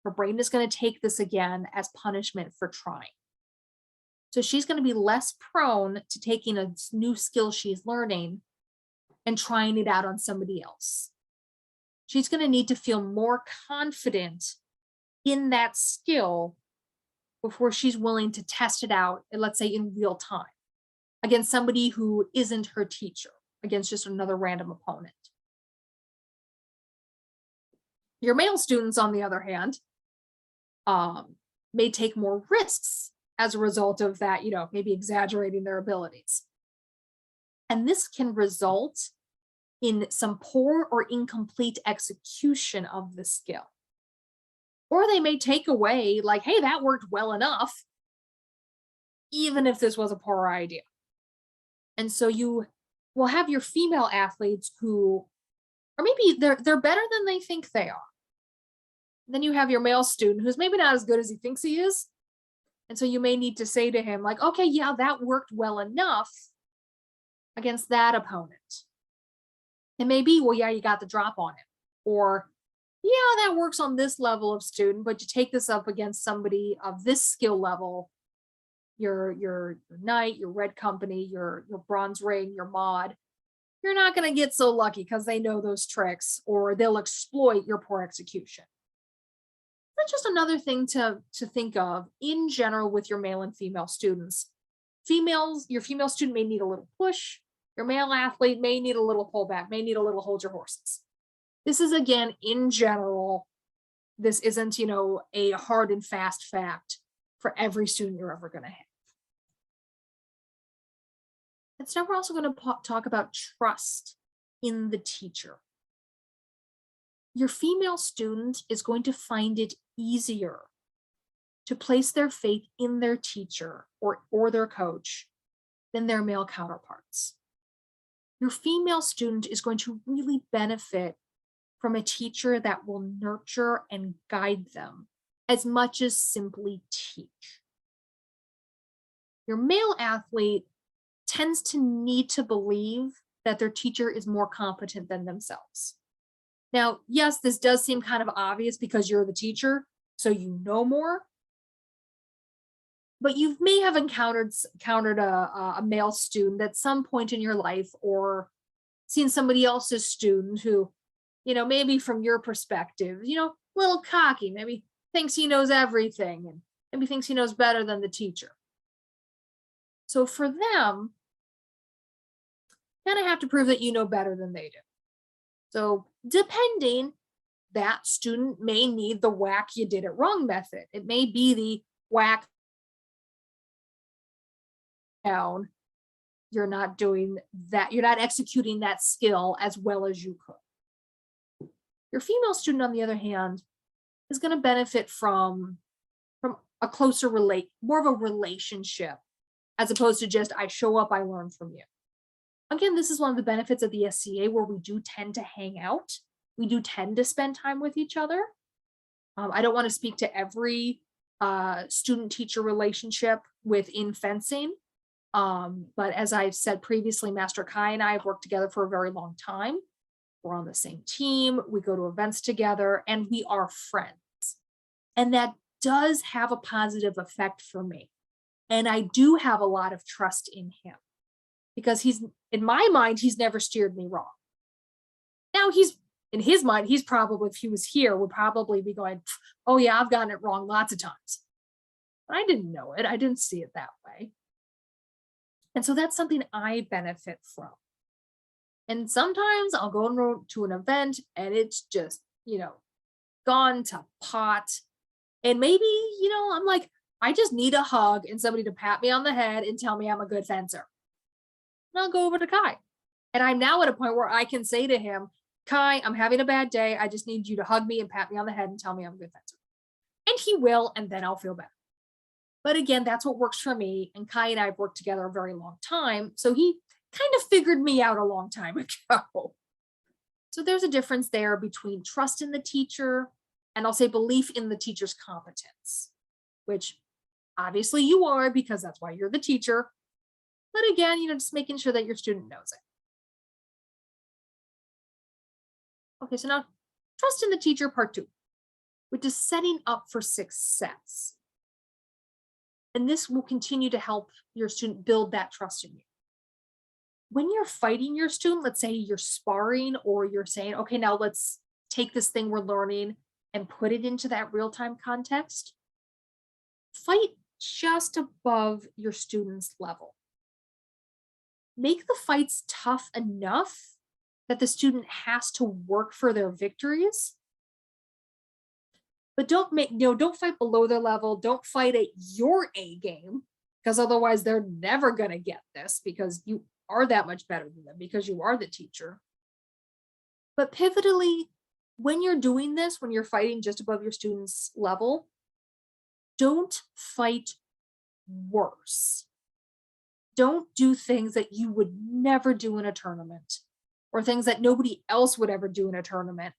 her brain is going to take this again as punishment for trying. So she's going to be less prone to taking a new skill she's learning and trying it out on somebody else. She's going to need to feel more confident in that skill before she's willing to test it out, let's say in real time, against somebody who isn't her teacher, against just another random opponent. Your male students, on the other hand, may take more risks as a result of that, maybe exaggerating their abilities. And this can result in some poor or incomplete execution of the skill. Or they may take away like, hey, that worked well enough, even if this was a poor idea. And so you will have your female athletes who, or maybe they're better than they think they are. Then you have your male student who's maybe not as good as he thinks he is. And so you may need to say to him like, okay, yeah, that worked well enough against that opponent. It may be, well, yeah, you got the drop on him. Or, yeah, that works on this level of student, but you take this up against somebody of this skill level, your knight, your red company, your bronze ring, your mod, you're not going to get so lucky because they know those tricks or they'll exploit your poor execution. That's just another thing to think of in general with your male and female students. Your female student may need a little push. Your male athlete may need a little pullback, may need a little hold your horses. This is, again, in general, this isn't, a hard and fast fact for every student you're ever going to have. And so now we're also going to talk about trust in the teacher. Your female student is going to find it easier to place their faith in their teacher or their coach than their male counterparts. Your female student is going to really benefit from a teacher that will nurture and guide them as much as simply teach. Your male athlete tends to need to believe that their teacher is more competent than themselves. Now, yes, this does seem kind of obvious because you're the teacher, so you know more. But you may have encountered a male student at some point in your life, or seen somebody else's student who, maybe from your perspective, a little cocky, maybe thinks he knows everything and maybe thinks he knows better than the teacher. So for them, you kind of have to prove that you know better than they do. So depending, that student may need the whack you did it wrong method. It may be the whack down. You're not doing that. You're not executing that skill as well as you could. Your female student, on the other hand, is going to benefit from a closer more of a relationship, as opposed to just, I show up, I learn from you. Again, this is one of the benefits of the SCA, where we do tend to hang out. We do tend to spend time with each other. I don't want to speak to every student-teacher relationship within fencing. But as I've said previously, Master Kai and I have worked together for a very long time. We're on the same team. We go to events together, and we are friends. And that does have a positive effect for me. And I do have a lot of trust in him, because in my mind, he's never steered me wrong. Now in his mind, he's probably, if he was here, would probably be going, oh yeah, I've gotten it wrong lots of times. But I didn't know it. I didn't see it that way. And so that's something I benefit from. And sometimes I'll go to an event and it's just, gone to pot. And maybe, I'm like, I just need a hug and somebody to pat me on the head and tell me I'm a good fencer. And I'll go over to Kai. And I'm now at a point where I can say to him, Kai, I'm having a bad day. I just need you to hug me and pat me on the head and tell me I'm a good fencer. And he will, and then I'll feel better. But again, that's what works for me. And Kai and I have worked together a very long time. So he kind of figured me out a long time ago. So there's a difference there between trust in the teacher and I'll say belief in the teacher's competence, which obviously you are, because that's why you're the teacher. But again, just making sure that your student knows it. Okay, so now trust in the teacher part 2, which is setting up for success. And this will continue to help your student build that trust in you. When you're fighting your student, let's say you're sparring, or you're saying, okay, now let's take this thing we're learning and put it into that real-time context, fight just above your student's level. Make the fights tough enough that the student has to work for their victories. But don't fight below their level. Don't fight at your A game, because otherwise they're never going to get this, because you are that much better than them, because you are the teacher. But pivotally, when you're doing this, when you're fighting just above your student's level, don't fight worse. Don't do things that you would never do in a tournament, or things that nobody else would ever do in a tournament,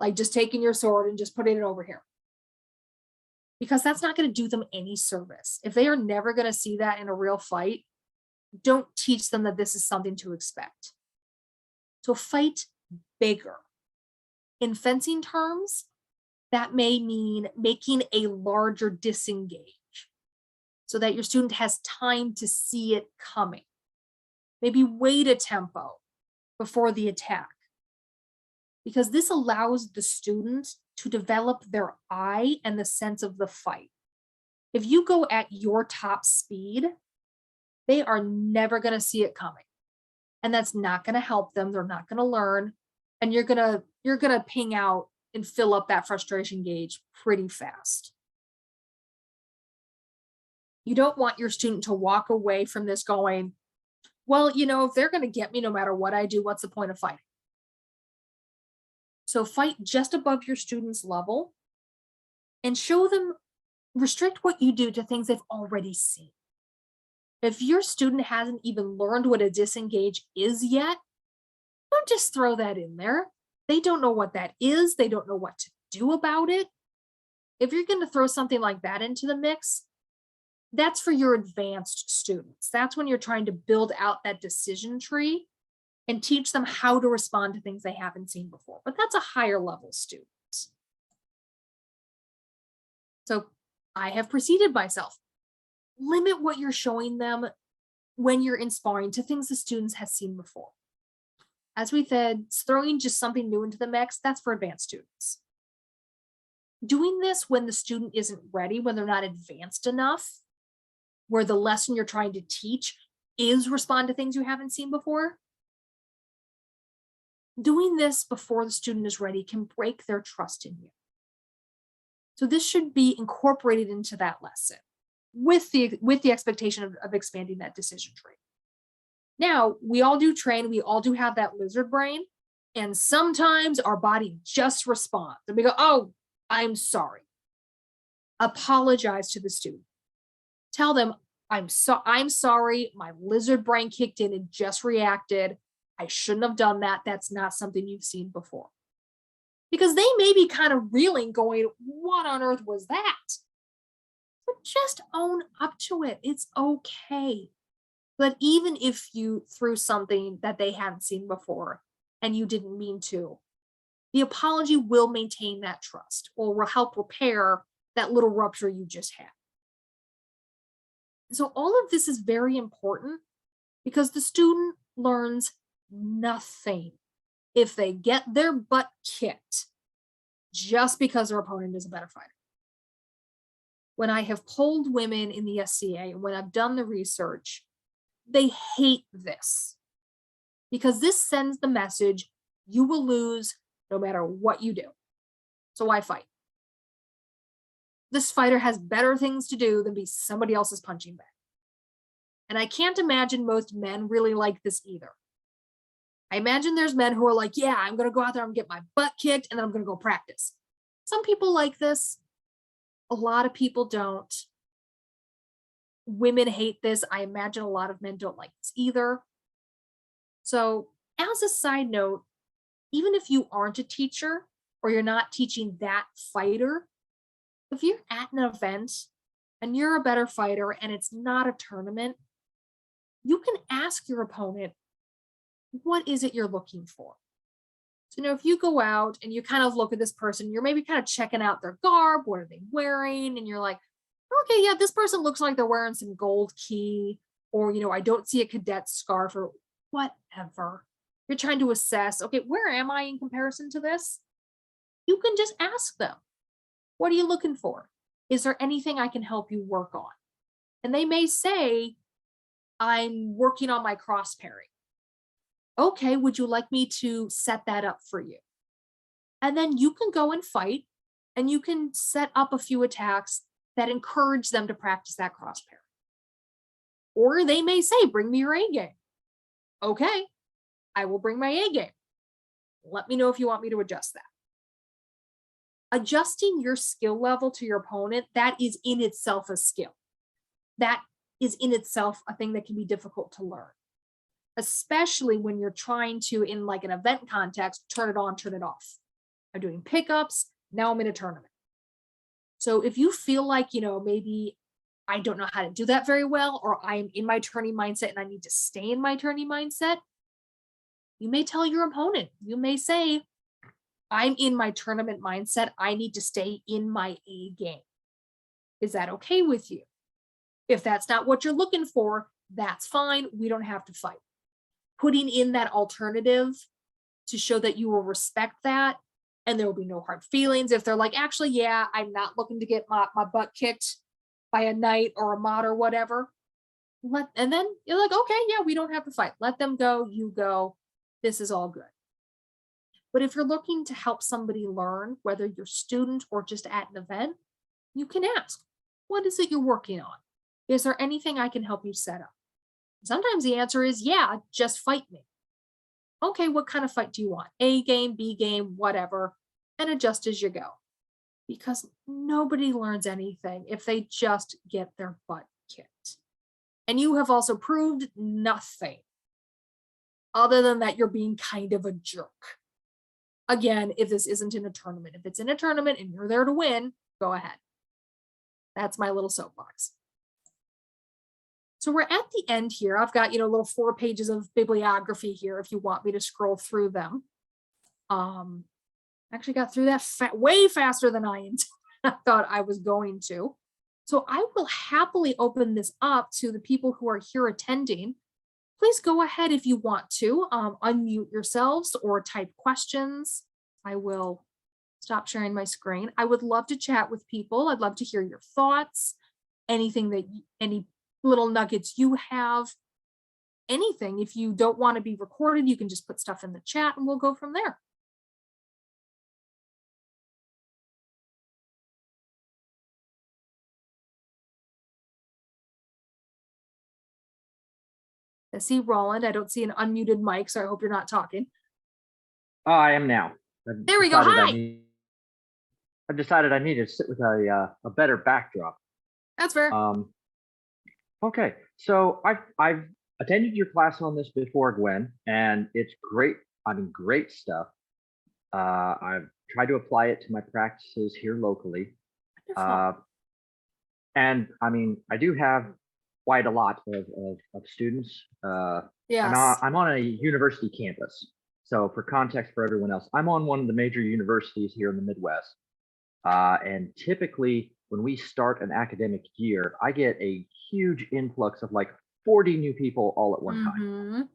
like just taking your sword and just putting it over here. Because that's not going to do them any service. If they are never going to see that in a real fight, don't teach them that this is something to expect. So fight bigger. In fencing terms, that may mean making a larger disengage so that your student has time to see it coming. Maybe wait a tempo before the attack, because this allows the student to develop their eye and the sense of the fight. If you go at your top speed, they are never going to see it coming. And that's not going to help them. They're not going to learn. And you're going to ping out and fill up that frustration gauge pretty fast. You don't want your student to walk away from this going, Well, if they're going to get me no matter what I do, what's the point of fighting? So fight just above your student's level and show them, restrict what you do to things they've already seen. If your student hasn't even learned what a disengage is yet, don't just throw that in there. They don't know what that is. They don't know what to do about it. If you're going to throw something like that into the mix, that's for your advanced students. That's when you're trying to build out that decision tree and teach them how to respond to things they haven't seen before. But that's a higher level student. So I have preceded myself. Limit what you're showing them when you're inspiring to things the students have seen before. As we said, throwing just something new into the mix, that's for advanced students. Doing this when the student isn't ready, when they're not advanced enough, where the lesson you're trying to teach is respond to things you haven't seen before. Doing this before the student is ready can break their trust in you. So this should be incorporated into that lesson with the expectation of expanding that decision tree. Now, we all do train, we all do have that lizard brain, and sometimes our body just responds and we go, oh, I'm sorry. Apologize to the student. Tell them, I'm sorry, my lizard brain kicked in and just reacted. I shouldn't have done that. That's not something you've seen before. Because they may be kind of reeling, going, what on earth was that? But just own up to it. It's okay. But even if you threw something that they hadn't seen before and you didn't mean to, the apology will maintain that trust or will help repair that little rupture you just had. So all of this is very important because the student learns nothing if they get their butt kicked just because their opponent is a better fighter. When I have polled women in the SCA and when I've done the research, they hate this because this sends the message, you will lose no matter what you do. So why fight? This fighter has better things to do than be somebody else's punching bag. And I can't imagine most men really like this either. I imagine there's men who are like, yeah, I'm going to go out there and get my butt kicked and then I'm going to go practice. Some people like this. A lot of people don't. Women hate this. I imagine a lot of men don't like this either. So as a side note, even if you aren't a teacher or you're not teaching that fighter, if you're at an event and you're a better fighter and it's not a tournament, you can ask your opponent, what is it you're looking for? So, if you go out and you kind of look at this person, you're maybe kind of checking out their garb, what are they wearing? And you're like, okay, yeah, this person looks like they're wearing some gold key, or, I don't see a cadet scarf or whatever. You're trying to assess, okay, where am I in comparison to this? You can just ask them, what are you looking for? Is there anything I can help you work on? And they may say, I'm working on my cross parry. Okay, would you like me to set that up for you? And then you can go and fight and you can set up a few attacks that encourage them to practice that cross parry. Or they may say, bring me your A game. Okay, I will bring my A game. Let me know if you want me to adjust that. Adjusting your skill level to your opponent, that is in itself a skill. That is in itself a thing that can be difficult to learn, especially when you're trying to, in like an event context, turn it on, turn it off. I'm doing pickups, now I'm in a tournament. So if you feel like, maybe I don't know how to do that very well, or I'm in my tourney mindset and I need to stay in my tourney mindset, you may tell your opponent, you may say, I'm in my tournament mindset, I need to stay in my A game. Is that okay with you? If that's not what you're looking for, that's fine. We don't have to fight. Putting in that alternative to show that you will respect that and there will be no hard feelings. If they're like, actually, yeah, I'm not looking to get my butt kicked by a knight or a mod or whatever. And then you're like, okay, yeah, we don't have to fight. Let them go, you go. This is all good. But if you're looking to help somebody learn, whether you're a student or just at an event, you can ask, what is it you're working on? Is there anything I can help you set up? Sometimes the answer is, yeah, just fight me. Okay, what kind of fight do you want? A game, B game, whatever, and adjust as you go. Because nobody learns anything if they just get their butt kicked. And you have also proved nothing other than that you're being kind of a jerk. Again, if this isn't in a tournament, if it's in a tournament and you're there to win, go ahead. That's my little soapbox. So we're at the end here. I've got, little 4 pages of bibliography here if you want me to scroll through them. Actually got through that way faster than I thought I was going to. So I will happily open this up to the people who are here attending. Please go ahead if you want to unmute yourselves or type questions. I will stop sharing my screen. I would love to chat with people. I'd love to hear your thoughts, any little nuggets you have, anything. If you don't want to be recorded, you can just put stuff in the chat and we'll go from there. I see Roland. I don't see an unmuted mic, so I hope you're not talking. Oh, I am now. There we go. Hi. I've decided I need to sit with a better backdrop. That's fair. Okay, so I've attended your class on this before, Gwen, and it's great. I mean, great stuff. I've tried to apply it to my practices here locally. And I mean, I do have quite a lot of students. Yes. I'm on a university campus. So for context for everyone else, I'm on one of the major universities here in the Midwest. And typically when we start an academic year, I get a huge influx of like 40 new people all at one time.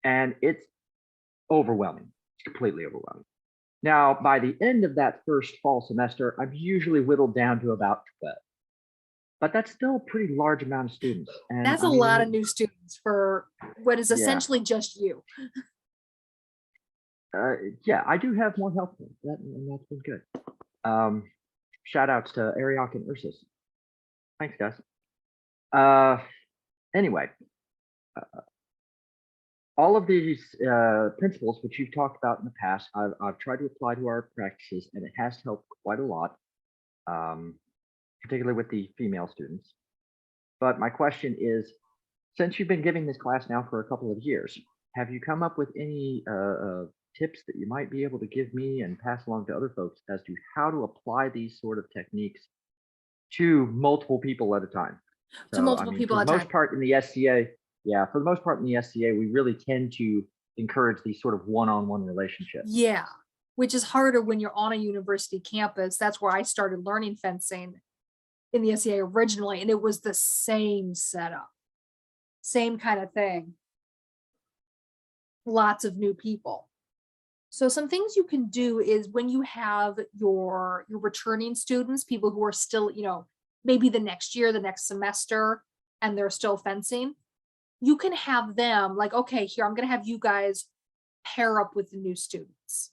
And it's overwhelming. It's completely overwhelming. Now, by the end of that first fall semester, I've usually whittled down to about 12. But that's still a pretty large amount of students. And that's a lot of new students for what is essentially just you. Yeah, I do have more help, and that's been good. Shout outs to Ariok and Ursus. Thanks, guys. Anyway, all of these principles, which you've talked about in the past, I've tried to apply to our practices, and it has helped quite a lot, particularly with the female students. But my question is, since you've been giving this class now for a couple of years, have you come up with any tips that you might be able to give me and pass along to other folks as to how to apply these sort of techniques to multiple people at a time? To multiple people at a time. For the most part in the SCA, for the most part in the SCA, we really tend to encourage these sort of one-on-one relationships. Yeah, which is harder when you're on a university campus. That's where I started learning fencing in the SCA originally, and it was the same setup, same kind of thing. Lots of new people. So some things you can do is when you have your returning students, people who are still, maybe the next year, the next semester, and they're still fencing, you can have them like, okay, here, I'm going to have you guys pair up with the new students.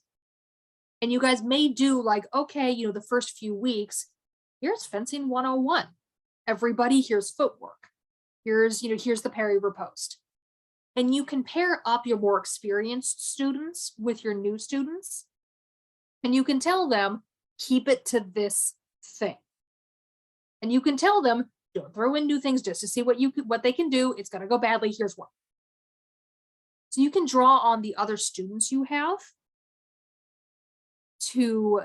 And you guys may do like, okay, the first few weeks, here's fencing 101. Everybody, here's footwork. Here's the parry riposte. And you can pair up your more experienced students with your new students. And you can tell them, keep it to this thing. And you can tell them, don't throw in new things just to see what they can do. It's going to go badly. Here's one. So you can draw on the other students you have to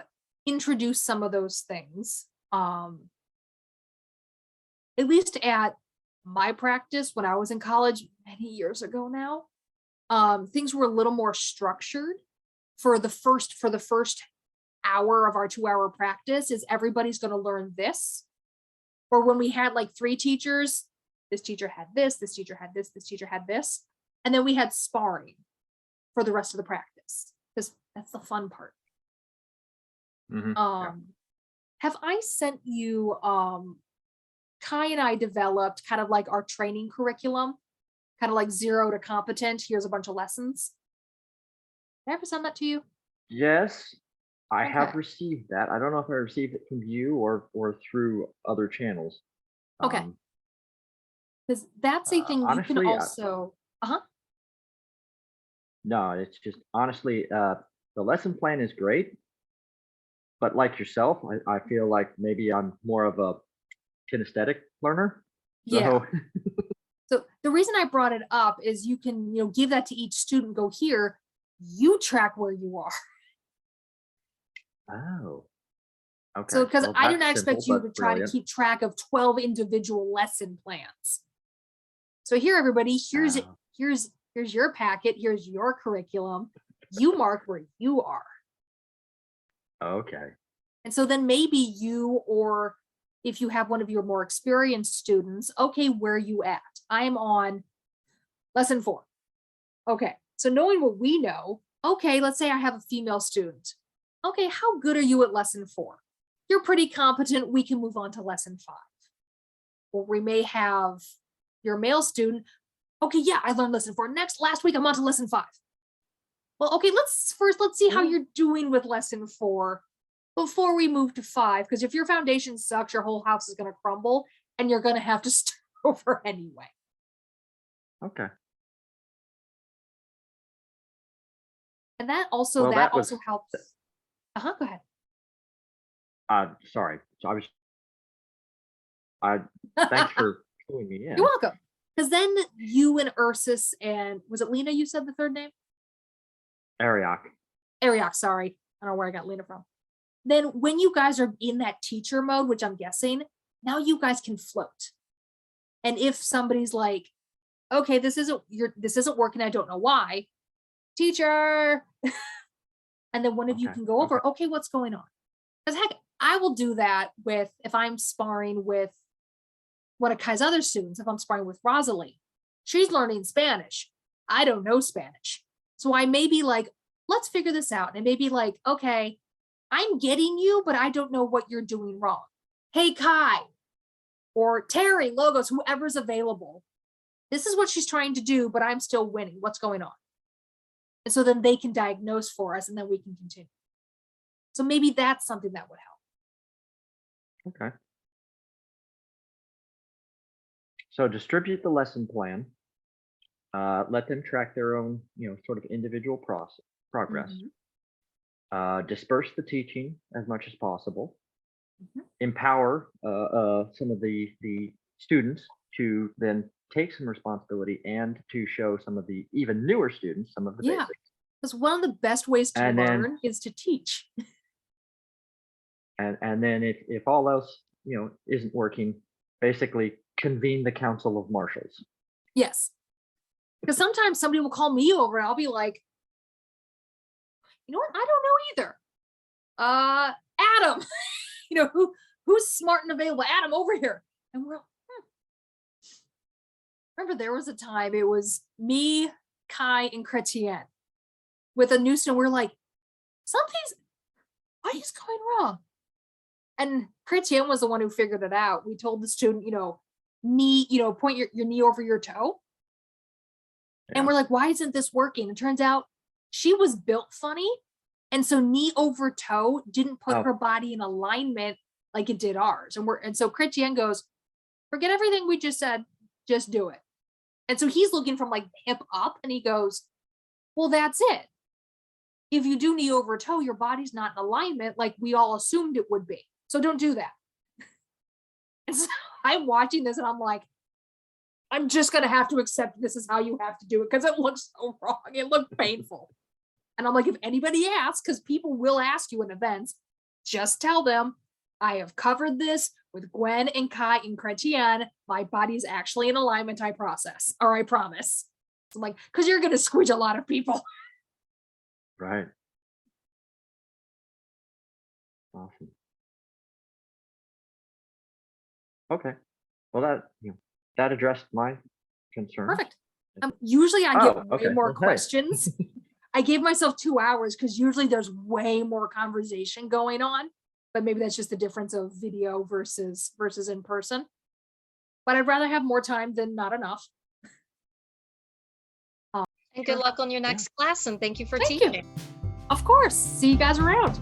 introduce some of those things. At least at my practice when I was in college many years ago now, things were a little more structured. For the first hour of our 2-hour practice is everybody's going to learn this. Or when we had like 3 teachers, this teacher had this teacher had this teacher had this. And then we had sparring for the rest of the practice, because that's the fun part. Have I sent you, Kai and I developed kind of like our training curriculum, kind of like 0 to competent. Here's a bunch of lessons. Did I ever send that to you? Yes, I have received that. I don't know if I received it from you or through other channels. Okay. Because that's a thing you can Honestly, also, uh-huh, no, it's just honestly, the lesson plan is great, but like yourself, I feel like maybe I'm more of a kinesthetic learner. yeah. So, So the reason I brought it up is you can, give that to each student, go here, you track where you are. oh, So, okay. because Well, I do that's not simple expect you to but try to brilliant. keep track of 12 individual lesson plans. So here, everybody, Uh, here's your packet, here's your curriculum. You mark where you are. okay. And so then maybe you, or if you have one of your more experienced students, okay, where are you at? I'm on lesson 4. Okay. So knowing what we know, okay, let's say I have a female student. Okay, how good are you at lesson 4? You're pretty competent. We can move on to lesson 5. Or we may have your male student. Okay, yeah, I learned lesson 4. Last week I'm on to lesson 5. Well, okay, let's see how Yeah. you're doing with lesson 4 before we move to 5. Because if your foundation sucks, your whole house is going to crumble and you're going to have to start over anyway. Okay. And that also Well, that was. helps. Go ahead. Sorry. So I thanks for filling me You're in. welcome. Because then you and Ursus and was it Lena you said the third name? Ariok. Ariok, sorry. I don't know where I got Lena from. Then when you guys are in that teacher mode, which I'm guessing, now you guys can float. And if somebody's like, okay, this isn't working, I don't know why, teacher. And then one of you Okay. can go Okay. over, okay, what's going on? Because heck, I will do that if I'm sparring with one of Kai's other students, if I'm sparring with Rosalie. She's learning Spanish. I don't know Spanish. So I may be like, let's figure this out. And maybe like, okay, I'm getting you, but I don't know what you're doing wrong. Hey, Kai, or Terry, Logos, whoever's available. This is what she's trying to do, but I'm still winning. What's going on? And so then they can diagnose for us and then we can continue. So maybe that's something that would help. Okay. So distribute the lesson plan. Let them track their own, sort of individual progress. Disperse the teaching as much as possible. Empower some of the students to then take some responsibility and to show some of the even newer students some of the Yeah, basics. because one of the best ways to And then learn is to teach. and then if all else isn't working, basically convene the council of marshals. Yes. Because sometimes somebody will call me over and I'll be like, you know what? I don't know either. Adam, who's smart and available? Adam, over here. And we're remember there was a time it was me, Kai, and Chrétien with a new student. We're like, what is going wrong? And Chrétien was the one who figured it out. We told the student, knee, point your knee over your toe. And we're like, why isn't this working? It turns out she was built funny. And so knee over toe didn't put her body in alignment like it did ours. And so Chrétien goes, forget everything we just said, just do it. And so he's looking from like hip up and he goes, well, that's it. If you do knee over toe, your body's not in alignment like we all assumed it would be. So don't do that. And so I'm watching this and I'm like, I'm just going to have to accept this is how you have to do it because it looks so wrong. It looked painful. And I'm like, if anybody asks, because people will ask you in events, just tell them I have covered this with Gwen and Kai and Chrétien. My body's actually in alignment, I promise. So I'm like, because you're going to squeeze a lot of people. Right. Awesome. Okay. Well, that addressed my concern. Perfect. Usually I get way more Well, hey. questions. I gave myself 2 hours because usually there's way more conversation going on, but maybe that's just the difference of video versus in person. But I'd rather have more time than not enough. And good luck on your next class, and thank you for Thank teaching. you. Of course. See you guys around.